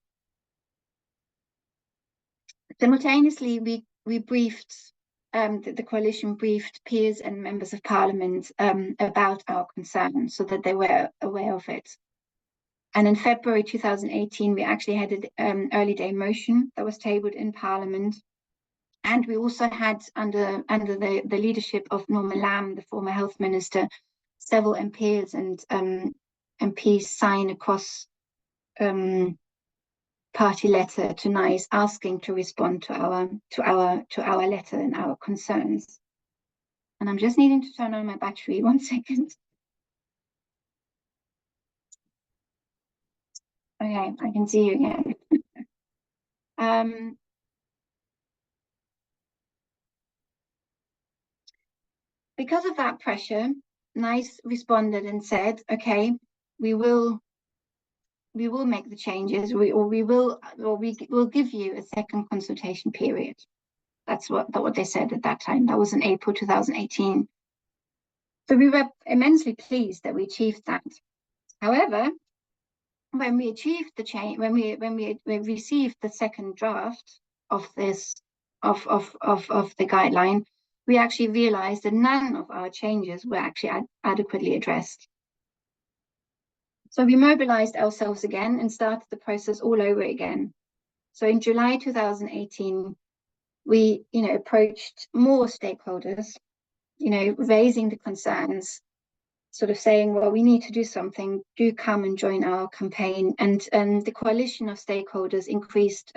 Simultaneously, we briefed, the coalition briefed peers and members of parliament about our concerns, so that they were aware of it. And in February 2018, we actually had an early day motion that was tabled in Parliament. And we also had, under the leadership of Norman Lamb, the former health minister, several MPs and MPs sign a cross-party letter to NICE asking to respond to our letter and our concerns. And I'm just needing to turn on my battery, 1 second. Okay, I can see you again. because of that pressure, NICE responded and said, okay, we will make the changes, we will give you a second consultation period. That's what they said at that time. That was in April 2018. So we were immensely pleased that we achieved that. However, when we achieved the change, when we received the second draft of this of the guideline, we actually realized that none of our changes were actually adequately addressed. So we mobilized ourselves again and started the process all over again. So in July 2018, we approached more stakeholders, raising the concerns, sort of saying, well, we need to do something, do come and join our campaign. And the coalition of stakeholders increased,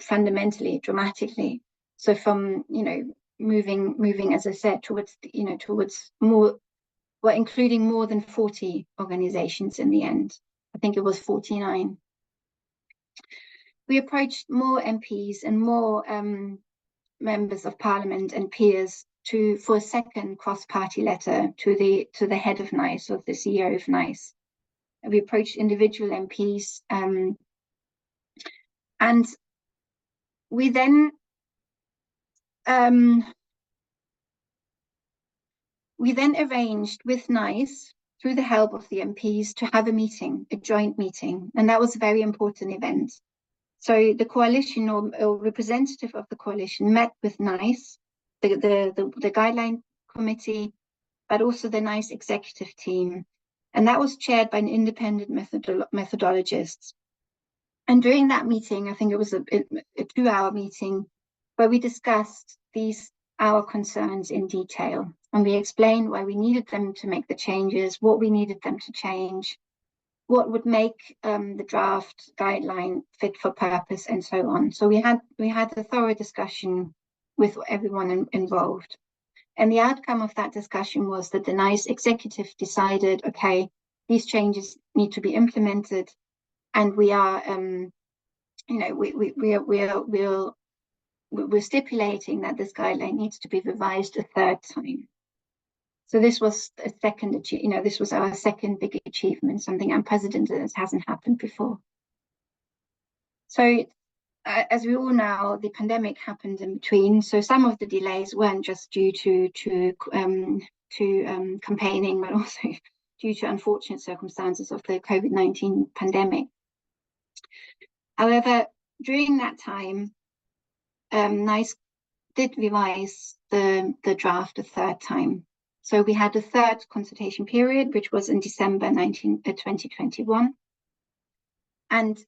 fundamentally, dramatically. So from, moving, as I said, towards more, well, including more than 40 organizations in the end. I think it was 49. We approached more MPs and more members of parliament and peers for a second cross-party letter to the head of NICE, or the CEO of NICE. We approached individual MPs, and we then arranged with NICE, through the help of the MPs, to have a joint meeting, and that was a very important event. So the coalition or representative of the coalition met with NICE, the guideline committee, but also the NICE executive team. And that was chaired by an independent methodologist. And during that meeting, I think it was a 2-hour meeting, where we discussed our concerns in detail. And we explained why we needed them to make the changes, what we needed them to change, what would make the draft guideline fit for purpose, and so on. So we had a thorough discussion with everyone involved. And the outcome of that discussion was that the NICE executive decided, okay, these changes need to be implemented, and we are, we're stipulating that this guideline needs to be revised a third time. So this was a second, this was our second big achievement, something unprecedented that hasn't happened before. So as we all know, the pandemic happened in between. So some of the delays weren't just due to campaigning, but also due to unfortunate circumstances of the COVID-19 pandemic. However, during that time, NICE did revise the draft a third time. So we had a third consultation period, which was in December 2021, and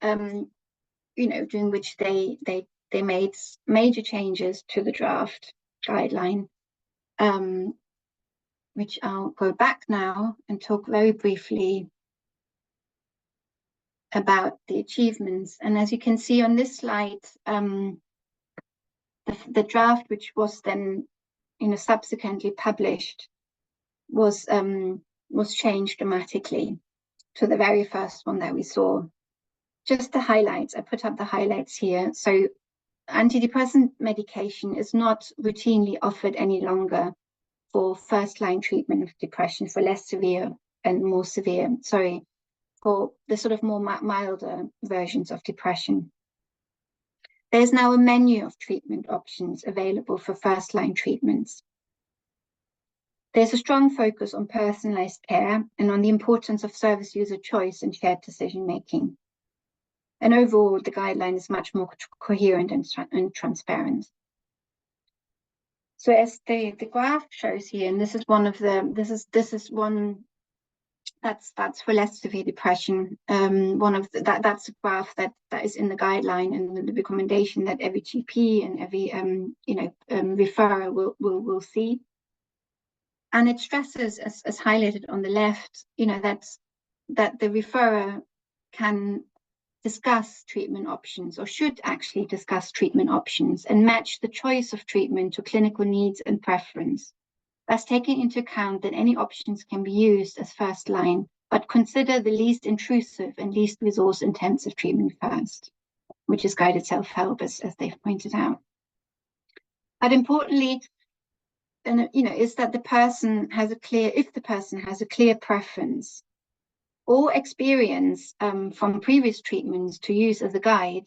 during which they made major changes to the draft guideline, which I'll go back now and talk very briefly about the achievements. And as you can see on this slide, the draft, which was then subsequently published, was changed dramatically to the very first one that we saw. Just the highlights, I put up the highlights here. So antidepressant medication is not routinely offered any longer for first-line treatment of depression, for less severe and more severe, for the sort of more milder versions of depression. There's now a menu of treatment options available for first-line treatments. There's a strong focus on personalized care and on the importance of service user choice and shared decision-making. And overall, the guideline is much more coherent and transparent. So as the graph shows here, and this is one of the, this is one that's for less severe depression. That's a graph that is in the guideline, and the recommendation that every GP and every referrer will see. And it stresses, as highlighted on the left, that the referrer can discuss treatment options, or should actually discuss treatment options, and match the choice of treatment to clinical needs and preference. Thus, taking into account that any options can be used as first line, but consider the least intrusive and least resource intensive treatment first, which is guided self-help, as they've pointed out. But importantly, is that the person has if the person has a clear preference or experience from previous treatments to use as a guide,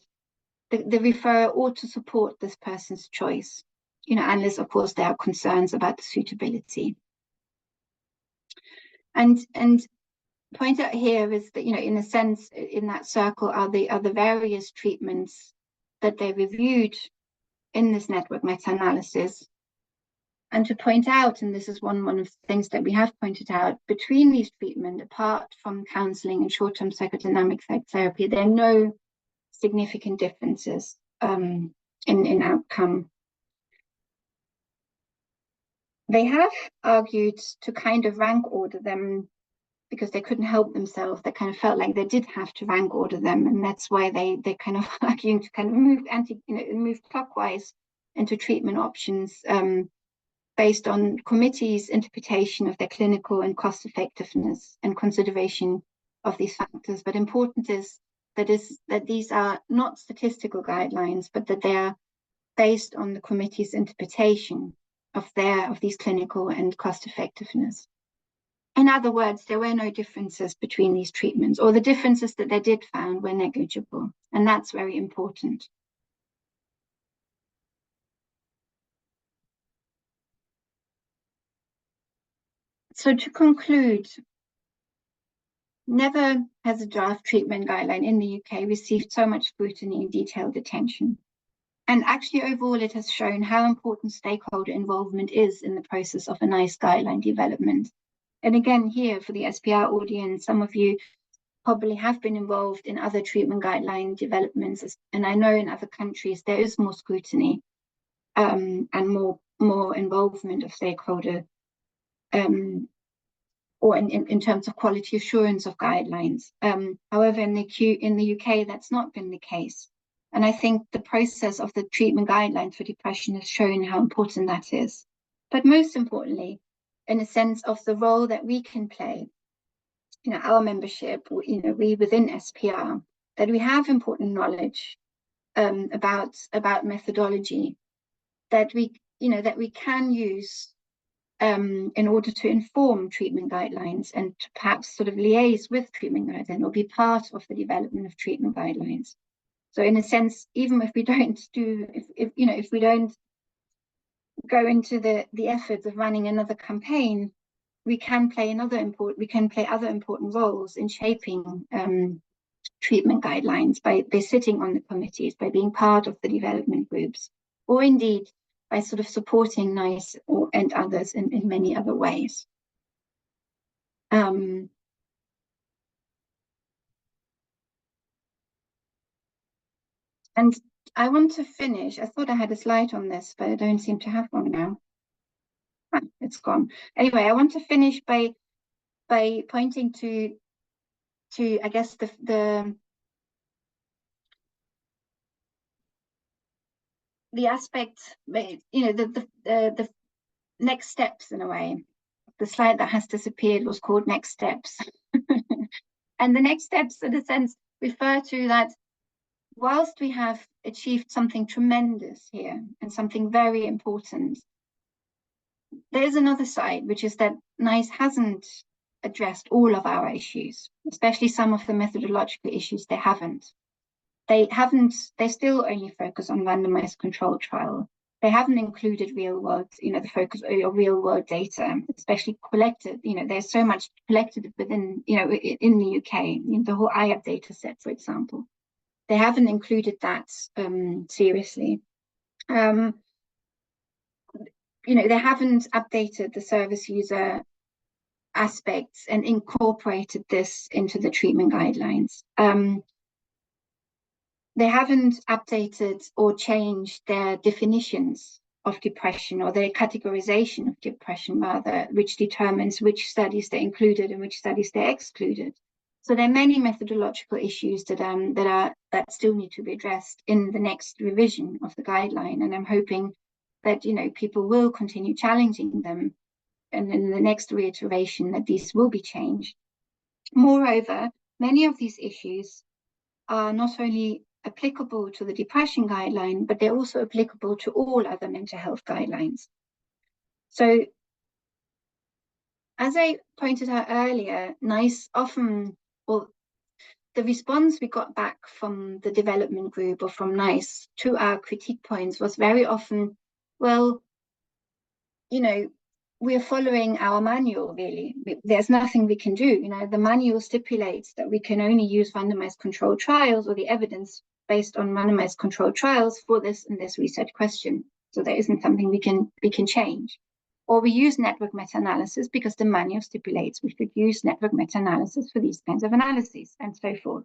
the referrer ought to support this person's choice, unless of course there are concerns about the suitability. And point out here is that, in a sense, in that circle are the various treatments that they reviewed in this network meta-analysis. And to point out, and this is one of the things that we have pointed out, between these treatments, apart from counseling and short-term psychodynamic therapy, there are no significant differences in outcome. They have argued to kind of rank order them because they couldn't help themselves. They kind of felt like they did have to rank order them, and that's why they kind of arguing to kind of move clockwise into treatment options based on committees' interpretation of their clinical and cost effectiveness and consideration of these factors. But important is that these are not statistical guidelines, but that they are based on the committee's interpretation of these clinical and cost effectiveness. In other words, there were no differences between these treatments, or the differences that they did found were negligible, and that's very important. So to conclude, never has a draft treatment guideline in the UK received so much scrutiny and detailed attention. And actually, overall, it has shown how important stakeholder involvement is in the process of a NICE guideline development. And again, here for the SPR audience, some of you probably have been involved in other treatment guideline developments. And I know in other countries, there is more scrutiny and more involvement of stakeholder or in terms of quality assurance of guidelines. However, in the UK, that's not been the case. And I think the process of the treatment guidelines for depression has shown how important that is. But most importantly, in a sense of the role that we can play, our membership, we within SPR, that we have important knowledge about methodology that we can use in order to inform treatment guidelines and to perhaps sort of liaise with treatment guidelines or be part of the development of treatment guidelines. So in a sense, even if we don't if we don't go into the efforts of running another campaign, we can play other important roles in shaping treatment guidelines by sitting on the committees, by being part of the development groups, or indeed by sort of supporting NICE and others in many other ways. And I want to finish. I thought I had a slide on this, but I don't seem to have one now. It's gone. Anyway, I want to finish by pointing to I guess the aspect, the next steps in a way. The slide that has disappeared was called next steps. And the next steps, in a sense, refer to that whilst we have achieved something tremendous here and something very important, there's another side, which is that NICE hasn't addressed all of our issues, especially some of the methodological issues. They still only focus on randomized controlled trial. They haven't included real world, the focus of real world data, especially collected. There's so much collected within, in the UK, the whole IAP data set, for example. They haven't included that seriously. They haven't updated the service user aspects and incorporated this into the treatment guidelines. They haven't updated or changed their definitions of depression, or their categorization of depression, rather, which determines which studies they're included and which studies they're excluded. So there are many methodological issues that still need to be addressed in the next revision of the guideline, and I'm hoping that people will continue challenging them, and in the next reiteration that these will be changed. Moreover, many of these issues are not only applicable to the depression guideline, but they're also applicable to all other mental health guidelines. So as I pointed out earlier, NICE often, well, the response we got back from the development group or from NICE to our critique points was very often, well, you know, we're following our manual, really. There's nothing we can do. You know, the manual stipulates that we can only use randomized controlled trials or the evidence based on randomized controlled trials for this and this research question. So there isn't something we can change. Or we use network meta-analysis because the manual stipulates we should use network meta-analysis for these kinds of analyses, and so forth.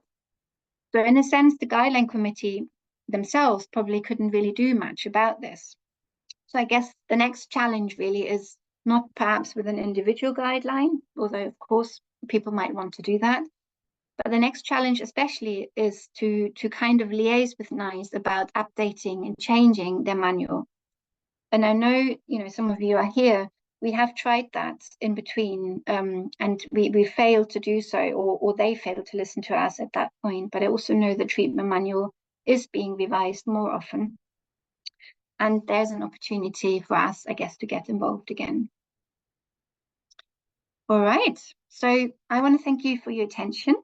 So in a sense, the guideline committee themselves probably couldn't really do much about this. So I guess the next challenge really is not perhaps with an individual guideline, although of course people might want to do that. But the next challenge especially is to kind of liaise with NICE about updating and changing their manual. And I know, some of you are here, we have tried that in between, and we failed to do so, or they failed to listen to us at that point. But I also know the treatment manual is being revised more often. And there's an opportunity for us, I guess, to get involved again. All right, so I want to thank you for your attention.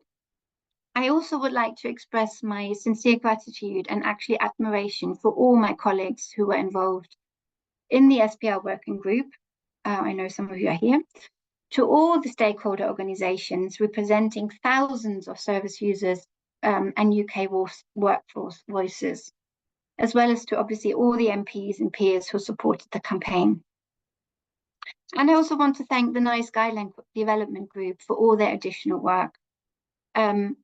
I also would like to express my sincere gratitude and actually admiration for all my colleagues who were involved in the SPR working group. I know some of you are here. To all the stakeholder organizations representing thousands of service users and UK workforce voices, as well as to obviously all the MPs and peers who supported the campaign. And I also want to thank the NICE Guideline Development Group for all their additional work. None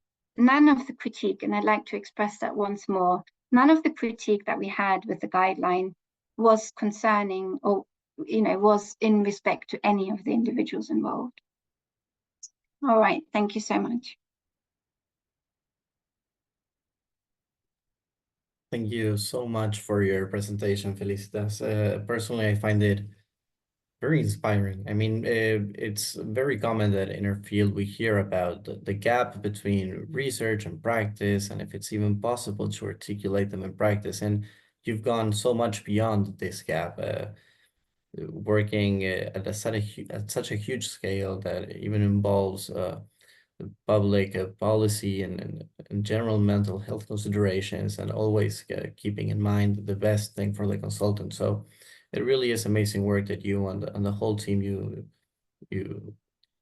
of the critique, and I'd like to express that once more, none of the critique that we had with the guideline was concerning or, was in respect to any of the individuals involved. All right, thank you so much. Thank you so much for your presentation, Felicitas. Personally, I find it very inspiring. I mean, it's very common that in our field we hear about the gap between research and practice, and if it's even possible to articulate them in practice. And you've gone so much beyond this gap, working at such a huge scale that even involves public policy and general mental health considerations, and always keeping in mind the best thing for the consultant. So it really is amazing work that you and the whole team you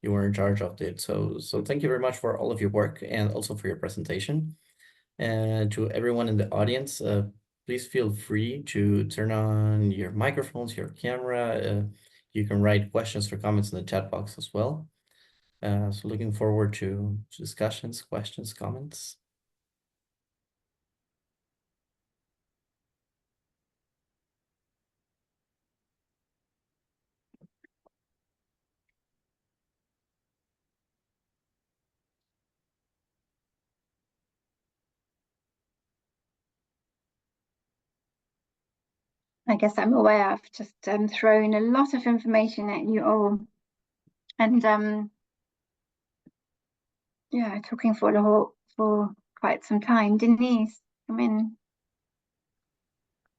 were in charge of did. So thank you very much for all of your work and also for your presentation. And to everyone in the audience, please feel free to turn on your microphones, your camera. You can write questions or comments in the chat box as well. So looking forward to discussions, questions, comments. I guess I'm aware I've just thrown a lot of information at you all. And yeah, talking for quite some time. Denise, come in.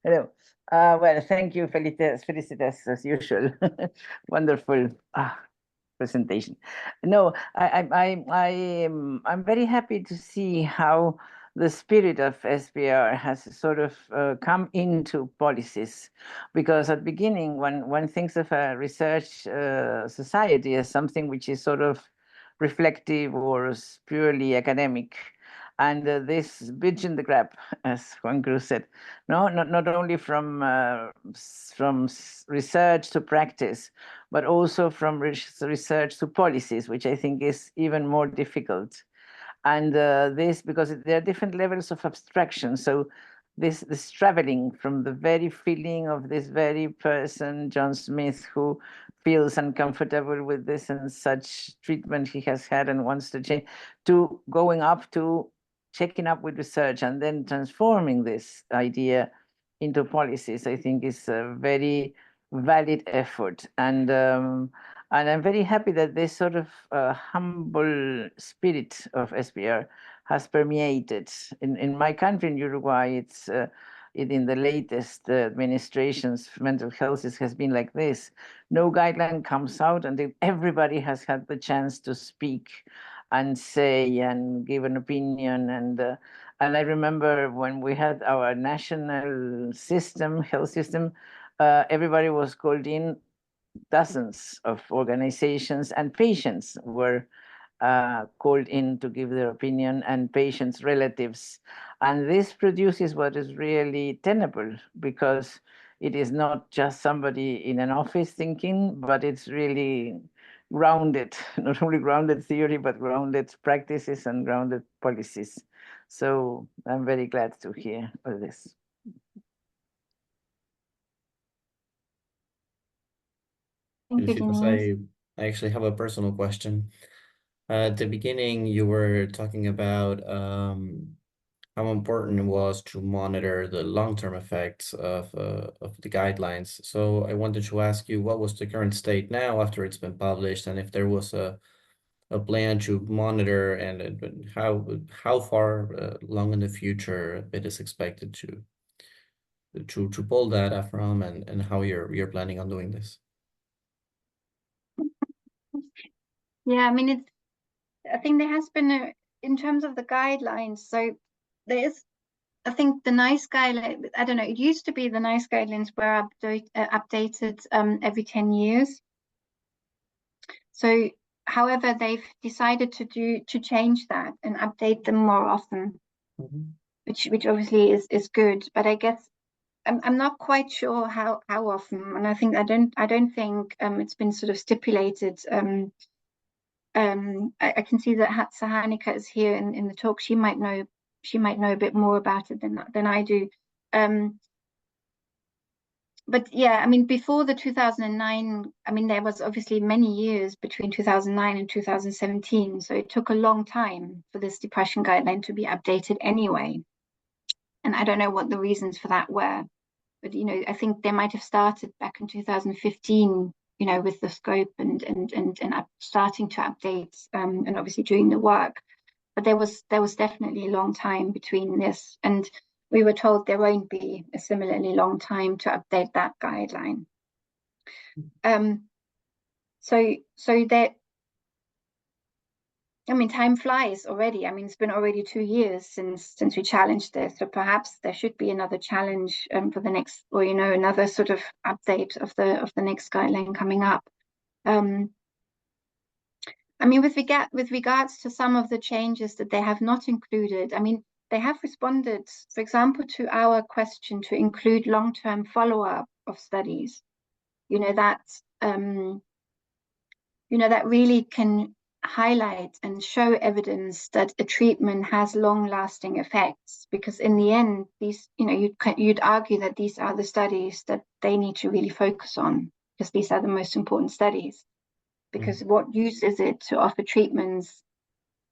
Hello. Well, thank you, Felicitas, as usual. Wonderful presentation. No, I'm very happy to see how the spirit of SPR has sort of come into policies, because at the beginning, when one thinks of a research society as something which is sort of reflective or purely academic, and this bridge in the gap, as Juan Cruz said, not only from research to practice, but also from research to policies, which I think is even more difficult. And this, because there are different levels of abstraction. So this traveling from the very feeling of this very person, John Smith, who feels uncomfortable with this and such treatment he has had and wants to change, to going up to checking up with research and then transforming this idea into policies, I think is a very valid effort. And I'm very happy that this sort of humble spirit of SPR has permeated in my country, in Uruguay. It's in the latest administrations mental health has been like this. No guideline comes out until everybody has had the chance to speak and say and give an opinion. And I remember when we had our national system, health system, everybody was called in. Dozens of organizations and patients were called in to give their opinion, and patients' relatives. And this produces what is really tenable, because it is not just somebody in an office thinking, but it's really grounded, not only grounded theory, but grounded practices and grounded policies. So I'm very glad to hear all this. Thank you, Felicitas, Denise. I actually have a personal question. At the beginning, you were talking about how important it was to monitor the long-term effects of the guidelines. So I wanted to ask you, what was the current state now after it's been published, and if there was a plan to monitor, and how far long in the future it is expected to pull data from, and how you're planning on doing this. Yeah, I mean, I think there has been in terms of the guidelines. So there is, I think the NICE guideline, I don't know, it used to be the NICE guidelines were updated every 10 years. So, however, they've decided to change that and update them more often, which obviously is good. But I guess I'm not quite sure how often, and I think I don't think it's been sort of stipulated. I can see that Sahanika is here in the talk. She might know a bit more about it than I do. But yeah, I mean, before the 2009, I mean, there was obviously many years between 2009 and 2017. So it took a long time for this depression guideline to be updated anyway. And I don't know what the reasons for that were. But, you know, I think they might have started back in 2015, you know, with the scope and starting to update and obviously doing the work. But there was definitely a long time between this, and we were told there won't be a similarly long time to update that guideline. So that, I mean, time flies already. I mean, it's been already 2 years since we challenged this. So perhaps there should be another challenge for the next, or, you know, another sort of update of the next guideline coming up. I mean, with regards to some of the changes that they have not included, I mean, they have responded, for example, to our question to include long-term follow-up of studies. You know, that really can highlight and show evidence that a treatment has long-lasting effects, because in the end, these, you know, you'd argue that these are the studies that they need to really focus on, because these are the most important studies. Because what use is it to offer treatments,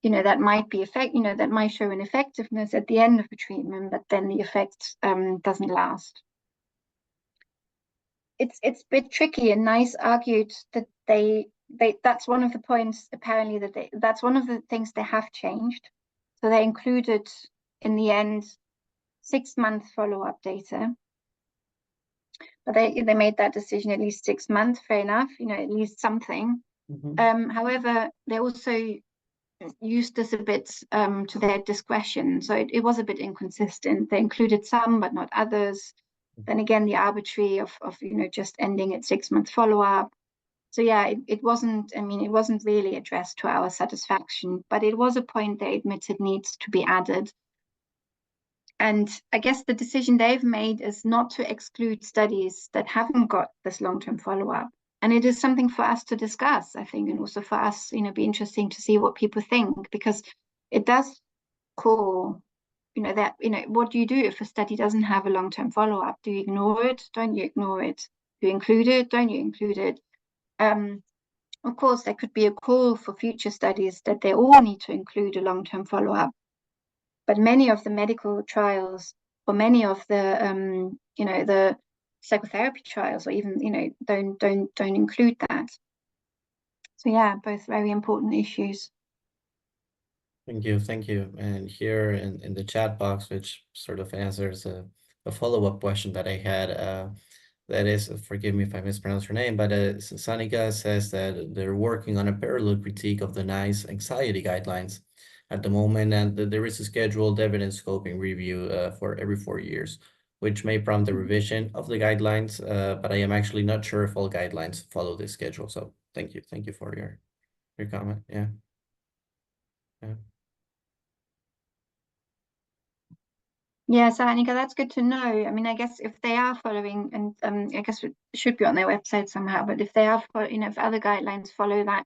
you know, that might that might show an effectiveness at the end of a treatment, but then the effect doesn't last. It's a bit tricky, and NICE argued that that's one of the points, apparently, that's one of the things they have changed. So they included in the end 6-month follow-up data. But they made that decision, at least 6 months, fair enough, you know, at least something. However, they also used this a bit to their discretion. So it was a bit inconsistent. They included some, but not others. Then again, the arbitrary of you know, just ending at 6-month follow-up. So yeah, it wasn't, I mean, it wasn't really addressed to our satisfaction, but it was a point they admitted needs to be added. And I guess the decision they've made is not to exclude studies that haven't got this long-term follow-up. And it is something for us to discuss, I think, and also for us, you know, be interesting to see what people think, because it does call, you know, that, you know, what do you do if a study doesn't have a long-term follow-up? Do you ignore it? Don't you ignore it? Do you include it? Don't you include it? Of course, there could be a call for future studies that they all need to include a long-term follow-up. But many of the medical trials, or many of the, you know, the psychotherapy trials, or even, you know, don't include that. So yeah, both very important issues. Thank you. And here in the chat box, which sort of answers a a follow-up question that I had. That is, forgive me if I mispronounce her name, but Sanika says that they're working on a parallel critique of the NICE anxiety guidelines at the moment, and that there is a scheduled evidence scoping review for every 4 years, which may prompt a revision of the guidelines, but I am actually not sure if all guidelines follow this schedule. So thank you for your comment. Yeah. Yeah. Yeah, so Annika, that's good to know. I mean, I guess if they are following, and I guess it should be on their website somehow, but if they are, if other guidelines follow that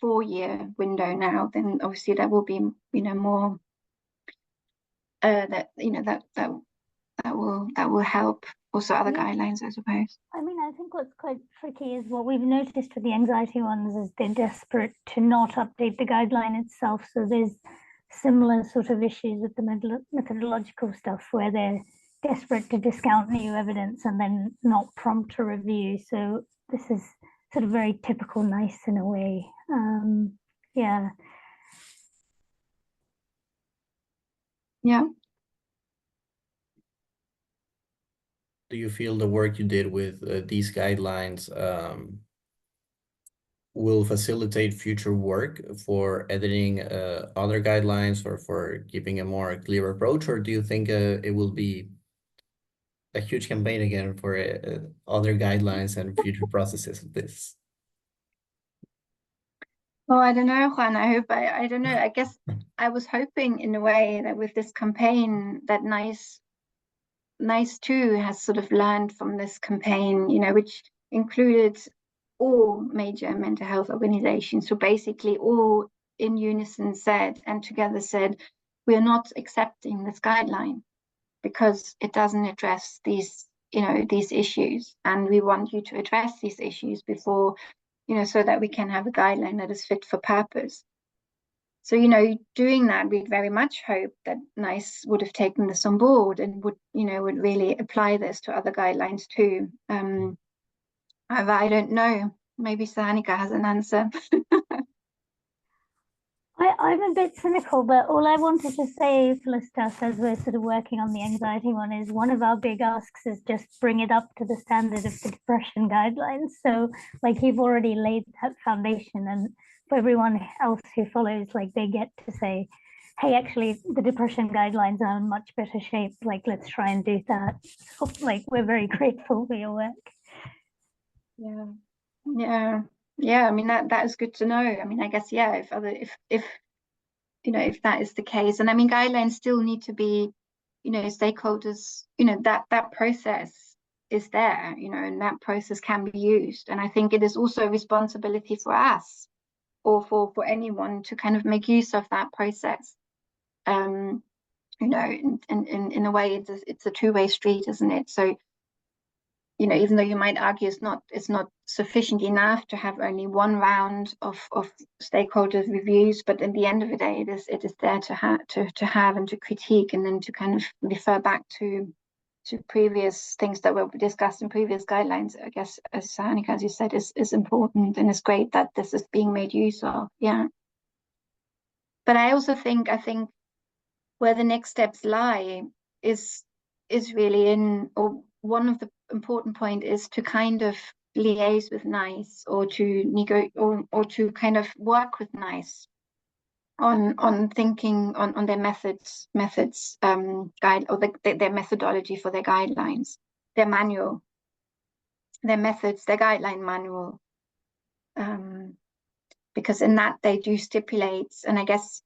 4-year window now, then obviously that will be, more that will help also other guidelines, I suppose. I mean, I think what's quite tricky is what we've noticed with the anxiety ones is they're desperate to not update the guideline itself. So there's similar sort of issues with the methodological stuff where they're desperate to discount new evidence and then not prompt a review. So this is sort of very typical NICE in a way. Yeah. Yeah. Do you feel the work you did with these guidelines will facilitate future work for editing other guidelines or for giving a more clear approach, or do you think it will be a huge campaign again for other guidelines and future processes of this? Well, I don't know, Juan. I don't know. I guess I was hoping in a way that with this campaign that NICE too has sort of learned from this campaign, which included all major mental health organizations. So basically all in unison said and together said, we are not accepting this guideline because it doesn't address these issues. And we want you to address these issues before, so that we can have a guideline that is fit for purpose. So, doing that, we'd very much hope that NICE would have taken this on board and would really apply this to other guidelines too. However, I don't know. Maybe Sahanika has an answer. I'm a bit cynical, but all I wanted to say, Felicitas, as we're sort of working on the anxiety one, is one of our big asks is just bring it up to the standard of the depression guidelines. So, like, you've already laid that foundation, and for everyone else who follows, like, they get to say, hey, actually, the depression guidelines are in much better shape. Like, let's try and do that. So, like, we're very grateful for your work. Yeah. I mean, that is good to know. I mean, I guess, yeah, if that is the case, and I mean, guidelines still need to be, stakeholders, that process is there, and that process can be used. And I think it is also a responsibility for us or for anyone to kind of make use of that process. In a way, it's a two-way street, isn't it? So, even though you might argue it's not sufficient enough to have only one round of stakeholders reviews, but at the end of the day, it is there to have and to critique, and then to kind of refer back to previous things that were discussed in previous guidelines. I guess, as Sahanika, as you said, is important, and it's great that this is being made use of. Yeah. But I also think where the next steps lie is really or one of the important point is to kind of liaise with NICE or to or to kind of work with NICE on thinking on their methods guide, or their methodology for their guidelines, their manual, their methods, their guideline manual, because in that they do stipulate, and I guess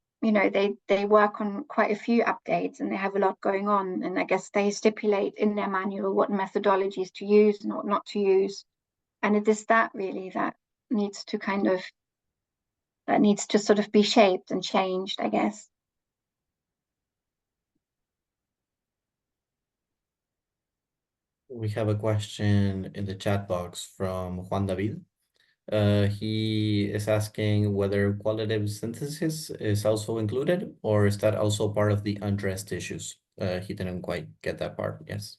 they work on quite a few updates and they have a lot going on, and I guess they stipulate in their manual what methodologies to use and what not to use, and it is that really that needs to sort of be shaped and changed, I guess. We have a question in the chat box from Juan David. He is asking whether qualitative synthesis is also included, or is that also part of the undressed issues? He didn't quite get that part. Yes.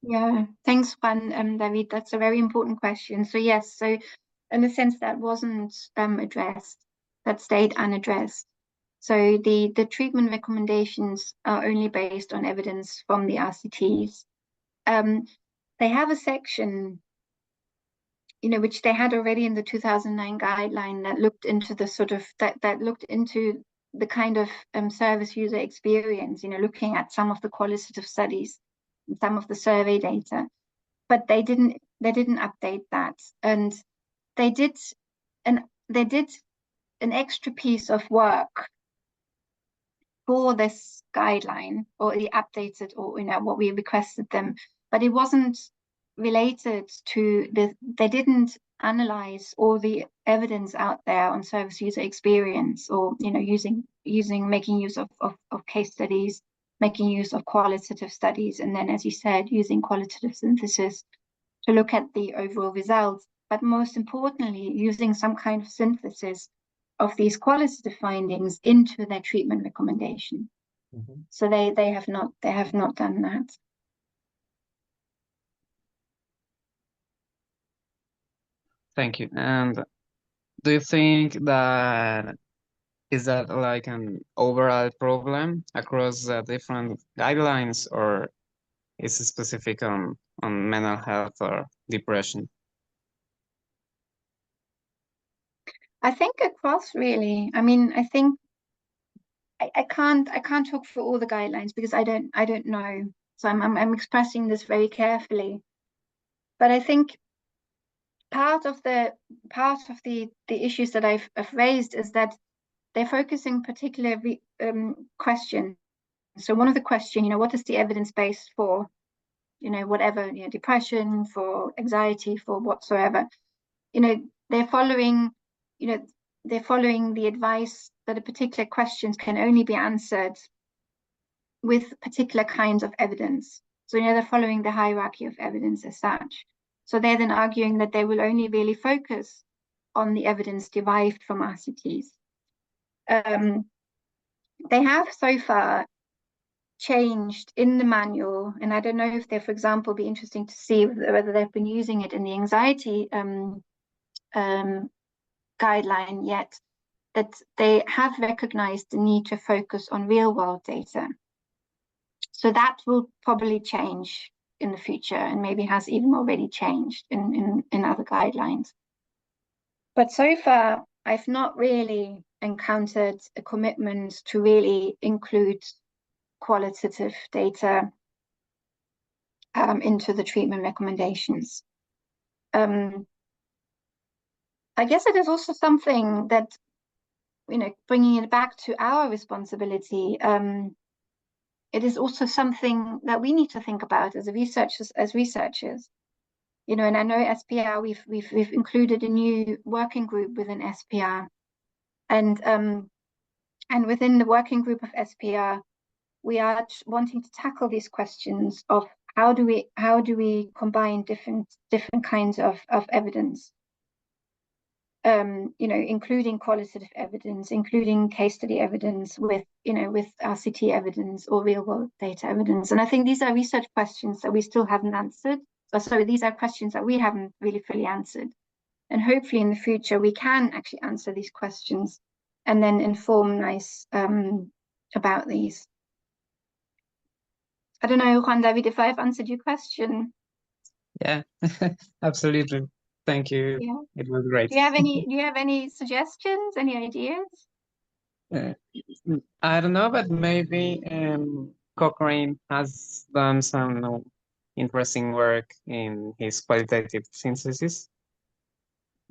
Yeah, thanks, Juan. David, that's a very important question. So yes, so in a sense that wasn't addressed, that stayed unaddressed. So the treatment recommendations are only based on evidence from the RCTs. They have a section, which they had already in the 2009 guideline that looked into the sort of that looked into the kind of service user experience, looking at some of the qualitative studies and some of the survey data, but they didn't update that, and they did an extra piece of work for this guideline, or the updated, or what we requested them, but it wasn't related to they didn't analyze all the evidence out there on service user experience, or making use of case studies, making use of qualitative studies, and then, as you said, using qualitative synthesis to look at the overall results, but most importantly, using some kind of synthesis of these qualitative findings into their treatment recommendation. Mm-hmm. So they have not done that. Thank you. And do you think that is that like an overall problem across the different guidelines, or is it specific on mental health or depression? I think across, really. I mean, I think I can't talk for all the guidelines because I don't know. So I'm expressing this very carefully. But I think part of the issues that I've raised is that they're focusing particular questions. So one of the questions, what is the evidence base for, whatever, depression, for anxiety, for whatsoever, they're following the advice that a particular questions can only be answered with particular kinds of evidence. So, they're following the hierarchy of evidence as such. So they're then arguing that they will only really focus on the evidence derived from RCTs. They have so far changed in the manual, and I don't know if they, for example, be interesting to see whether they've been using it in the anxiety guideline yet, that they have recognized the need to focus on real world data. So that will probably change in the future, and maybe has even already changed in other guidelines. But so far, I've not really encountered a commitment to really include qualitative data into the treatment recommendations. I guess it is also something that, bringing it back to our responsibility, it is also something that we need to think about as researchers. And I know SPR, we've included a new working group within SPR, and within the working group of SPR, we are wanting to tackle these questions of how do we combine different kinds of evidence, including qualitative evidence, including case study evidence with RCT evidence or real world data evidence. And I think these are research questions that we still haven't answered. Sorry, these are questions that we haven't really fully answered. And hopefully in the future, we can actually answer these questions and then inform NICE about these. I don't know, Juan David, if I've answered your question. Yeah, absolutely. Thank you. Yeah. It was great. Do you have any suggestions, any ideas? I don't know, but maybe Cochrane has done some interesting work in his qualitative synthesis,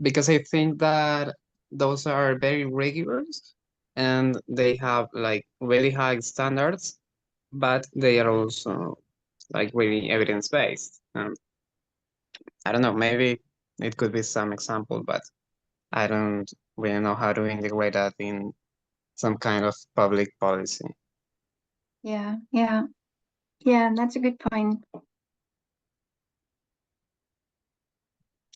because I think that those are very rigorous and they have like really high standards, but they are also like really evidence-based. I don't know, maybe it could be some example, but I don't really know how to integrate that in some kind of public policy. Yeah, that's a good point.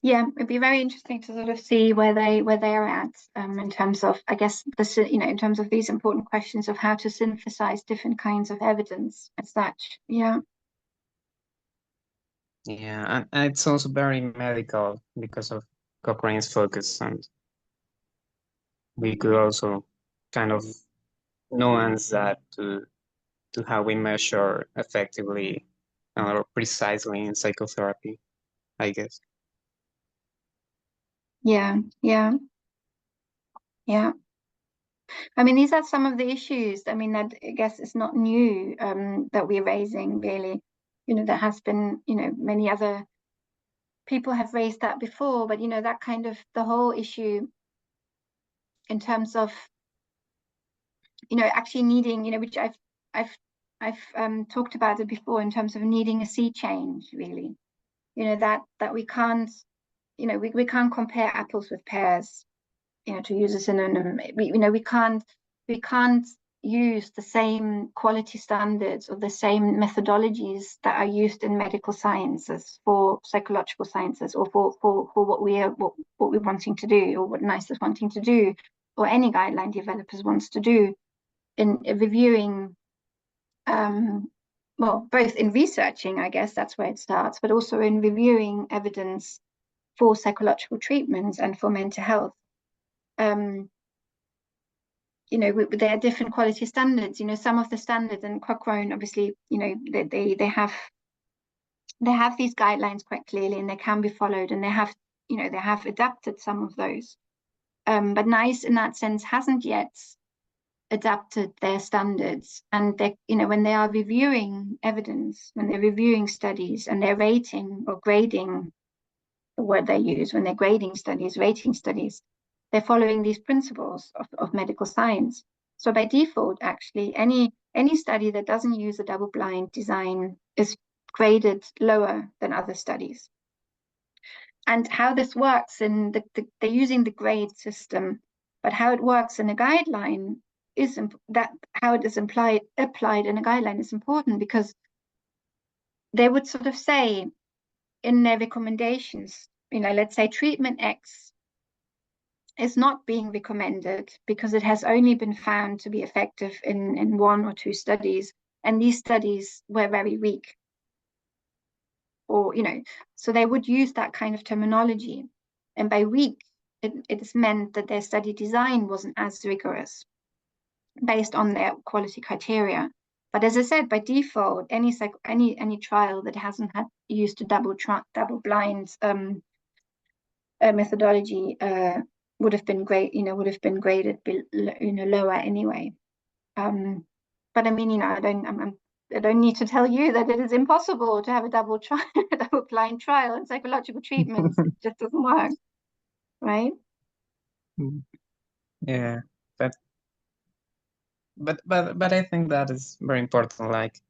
Yeah, it'd be very interesting to sort of see where they're at in terms of, I guess, in terms of these important questions of how to synthesize different kinds of evidence as such. Yeah. Yeah, and it's also very medical because of Cochrane's focus, and we could also kind of nuance that to how we measure effectively or precisely in psychotherapy, I guess. Yeah, yeah, yeah. I mean, these are some of the issues. I mean, that I guess it's not new that we're raising, really. You know, there has been, you know, many other people have raised that before, but you know, that kind of the whole issue in terms of, you know, actually needing, you know, which I've talked about it before in terms of needing a sea change, really. You know, that we can't, you know, we can't compare apples with pears, you know, to use a synonym. You know, we can't use the same quality standards or the same methodologies that are used in medical sciences for psychological sciences, or for what we're wanting to do, or what NICE is wanting to do, or any guideline developers wants to do in reviewing, well, both in researching, I guess that's where it starts, but also in reviewing evidence for psychological treatments and for mental health. You know, there are different quality standards. You know, some of the standards, and Cochrane, obviously, you know, they have these guidelines quite clearly, and they can be followed, and they have, you know, they have adapted some of those. But NICE, in that sense, hasn't yet adapted their standards, and they, you know, when they are reviewing evidence, when they're reviewing studies, and they're rating or grading, the word they use when they're grading studies, rating studies, they're following these principles of medical science. So by default, actually, any study that doesn't use a double-blind design is graded lower than other studies. And how this works in they're using the grade system, but how it works in a guideline is that how it is applied in a guideline is important, because they would sort of say in their recommendations, you know, let's say treatment X is not being recommended because it has only been found to be effective in 1 or 2 studies, and these studies were very weak. Or, you know, so they would use that kind of terminology. And by weak, it is meant that their study design wasn't as rigorous based on their quality criteria. But as I said, by default, any trial that hasn't had used a double-blind methodology would have been graded, you know, lower anyway. But I mean, you know, I don't need to tell you that it is impossible to have a double-blind trial in psychological treatments. It just doesn't work, right? Yeah, but I think that is very important. Like,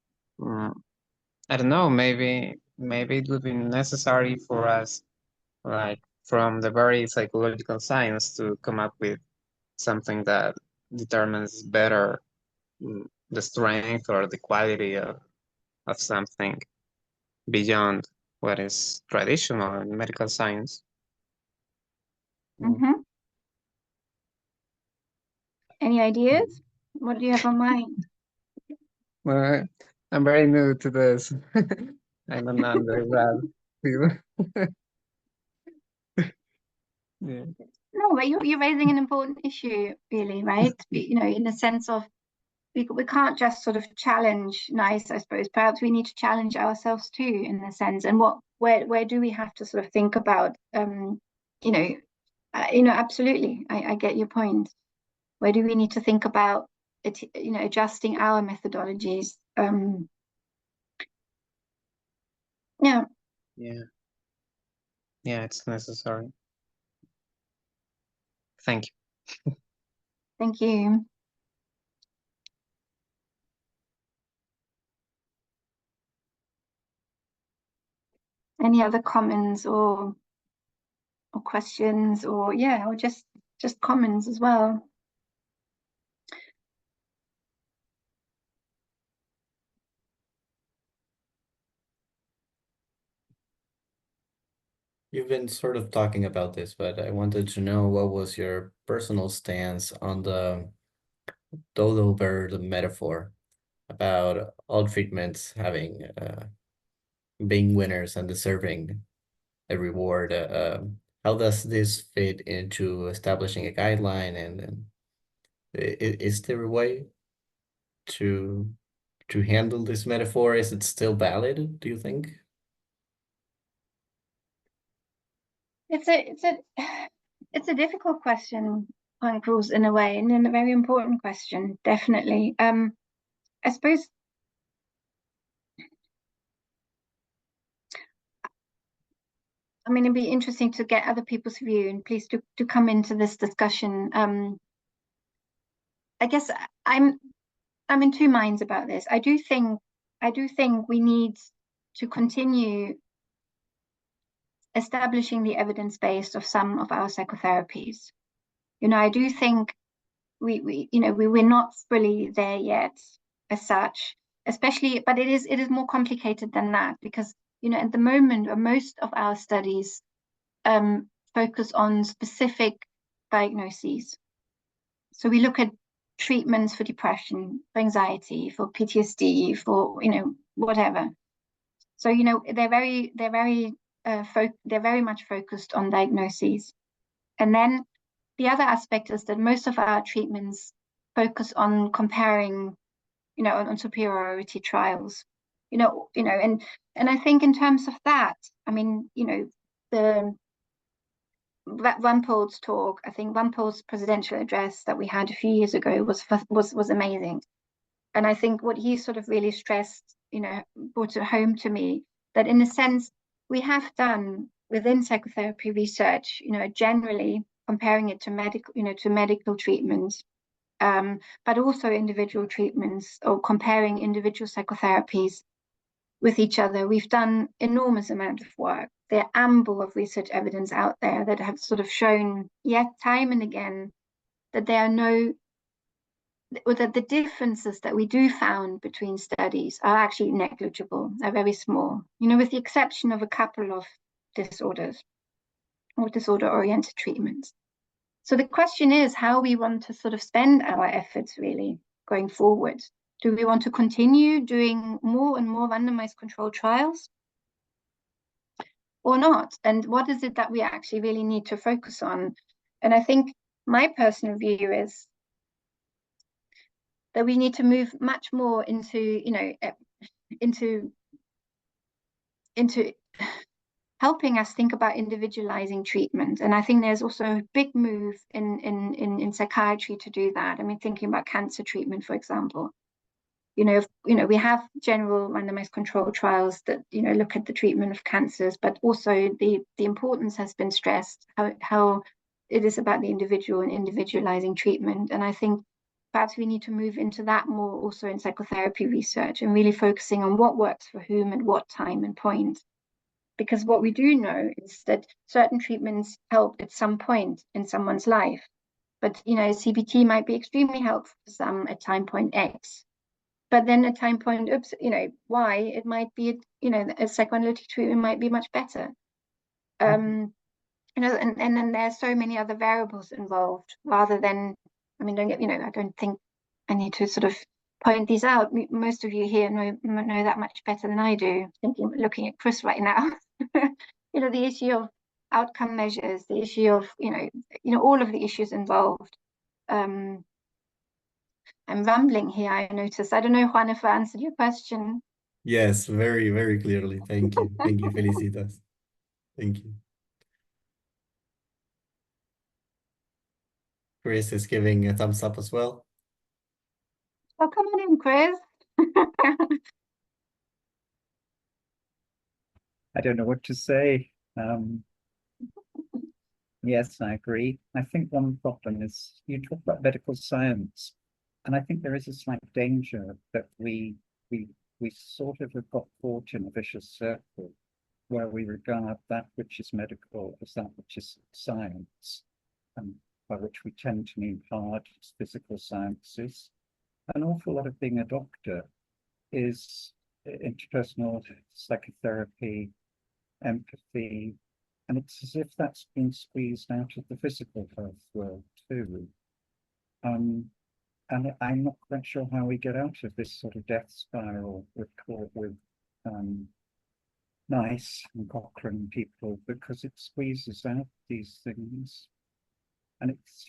I don't know, maybe it would be necessary for us, like, from the very psychological science to come up with something that determines better the strength or the quality of something beyond what is traditional in medical science. Any ideas? What do you have on mind? Well, I'm very new to this. I'm an undergrad. Yeah. No, but you're raising an important issue, really, right? You know, in the sense of we can't just sort of challenge NICE, I suppose. Perhaps we need to challenge ourselves too, in a sense. And where do we have to sort of think about? You know, absolutely, I get your point. Where do we need to think about it? You know, adjusting our methodologies. Yeah. Yeah, it's necessary. Thank you. Thank you. Any other comments or questions, or just comments as well? You've been sort of talking about this, but I wanted to know what was your personal stance on the dodo bird metaphor about all treatments having being winners and deserving a reward. How does this fit into establishing a guideline, and is there a way to handle this metaphor? Is it still valid, do you think? It's a difficult question, Cruz, in a way, and a very important question, definitely. I suppose it'd be interesting to get other people's view, and please to come into this discussion. I guess I'm in two minds about this. I do think we need to continue establishing the evidence base of some of our psychotherapies. I do think we're not fully there yet as such, especially, but it is more complicated than that, because at the moment most of our studies focus on specific diagnoses. So we look at treatments for depression, for anxiety, for PTSD, for whatever. So they're very much focused on diagnoses. And then the other aspect is that most of our treatments focus on comparing, on superiority trials, and I think in terms of that, Van Polt's talk, I think Van Polt's presidential address that we had a few years ago was amazing. And I think what he sort of really stressed, brought it home to me, that in a sense, we have done within psychotherapy research, generally comparing it to medical treatments, but also individual treatments, or comparing individual psychotherapies with each other. We've done enormous amount of work. There are ample of research evidence out there that have sort of shown, yet time and again, that there are that the differences that we do found between studies are actually negligible, are very small, with the exception of a couple of disorders or disorder-oriented treatments. So the question is how we want to sort of spend our efforts really going forward. Do we want to continue doing more and more randomized controlled trials or not? And what is it that we actually really need to focus on? And I think my personal view is that we need to move much more into helping us think about individualizing treatment. And I think there's also a big move in psychiatry to do that. Thinking about cancer treatment, for example. We have general randomized control trials that look at the treatment of cancers, but also the importance has been stressed, how it is about the individual and individualizing treatment. And I think perhaps we need to move into that more also in psychotherapy research, and really focusing on what works for whom at what time and point. Because what we do know is that certain treatments help at some point in someone's life, but CBT might be extremely helpful for some at time point X. But then at time point, Y, it might be, a psychoanalytic treatment might be much better. And then there's so many other variables involved, rather than, I don't think I need to sort of point these out. Most of you here know that much better than I do. Looking at Chris right now, the issue of outcome measures, the issue of, all of the issues involved. I'm rambling here, I notice. I don't know, Juan, if I answered your question. Yes, very, very clearly. Thank you. Thank you, Felicitas. Thank you. Chris is giving a thumbs up as well. Oh, come on in, Chris. I don't know what to say. Yes, I agree. I think one problem is you talk about medical science, and I think there is a slight danger that we sort of have got caught in a vicious circle where we regard that which is medical as that which is science, and by which we tend to mean hard physical sciences. An awful lot of being a doctor is interpersonal psychotherapy, empathy, and it's as if that's been squeezed out of the physical health world too. And I'm not quite sure how we get out of this sort of death spiral we're caught with Nice and Cochrane people, because it squeezes out these things. And it's,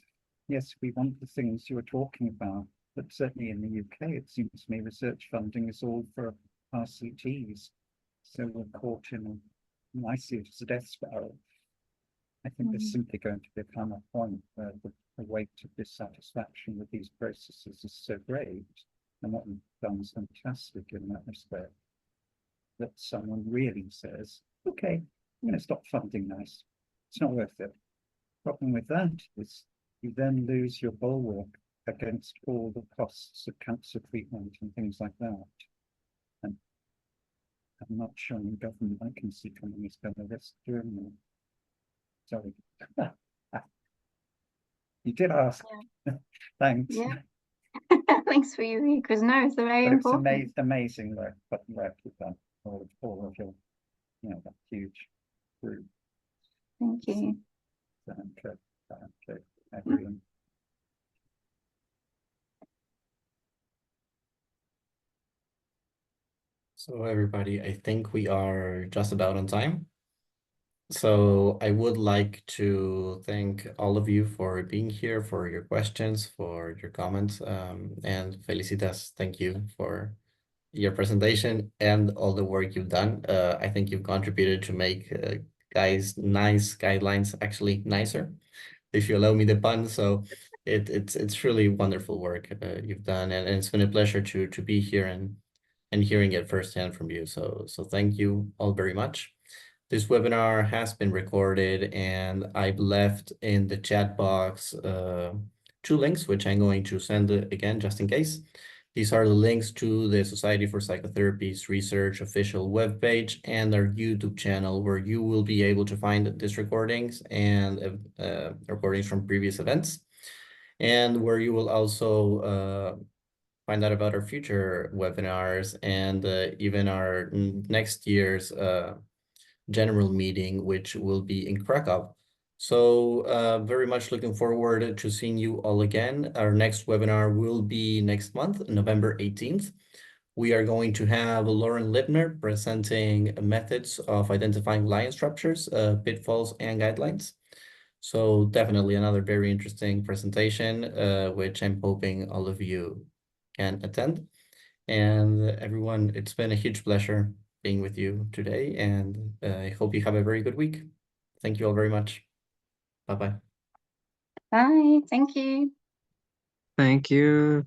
yes, we want the things you were talking about, but certainly in the UK, it seems to me research funding is all for RCTs. So we're caught in I see it as a death spiral. I think there's simply going to become a point where the weight of dissatisfaction with these processes is so great, and what we've done is fantastic in that respect, that someone really says, okay, I'm going to stop funding NICE. It's not worth it. Problem with that is you then lose your bulwark against all the costs of cancer treatment and things like that. And I'm not sure any government I can see coming is going to risk doing that. Sorry. You did ask. Yeah. Thanks. Yeah. Thanks for you, because no, it's very But it's important. amazing work you've done. All of your, that huge group. Thank you. Everyone. So everybody, I think we are just about on time. So I would like to thank all of you for being here, for your questions, for your comments, and Felicitas, thank you for your presentation and all the work you've done. I think you've contributed to make nice guidelines actually nicer, if you allow me the pun. So it's really wonderful work you've done, and it's been a pleasure to be here and hearing it firsthand from you. So thank you all very much. This webinar has been recorded, and I've left in the chat box 2 links, which I'm going to send again just in case. These are the links to the Society for Psychotherapy's research official webpage and our YouTube channel, where you will be able to find these recordings and recordings from previous events, and where you will also find out about our future webinars and even our next year's general meeting, which will be in Krakow. So very much looking forward to seeing you all again. Our next webinar will be next month, November 18th. We are going to have Lauren Lipner presenting methods of identifying lion structures, pitfalls, and guidelines. So definitely another very interesting presentation, which I'm hoping all of you can attend. And everyone, it's been a huge pleasure being with you today, and I hope you have a very good week. Thank you all very much. Bye-bye. Bye. Thank you. Thank you.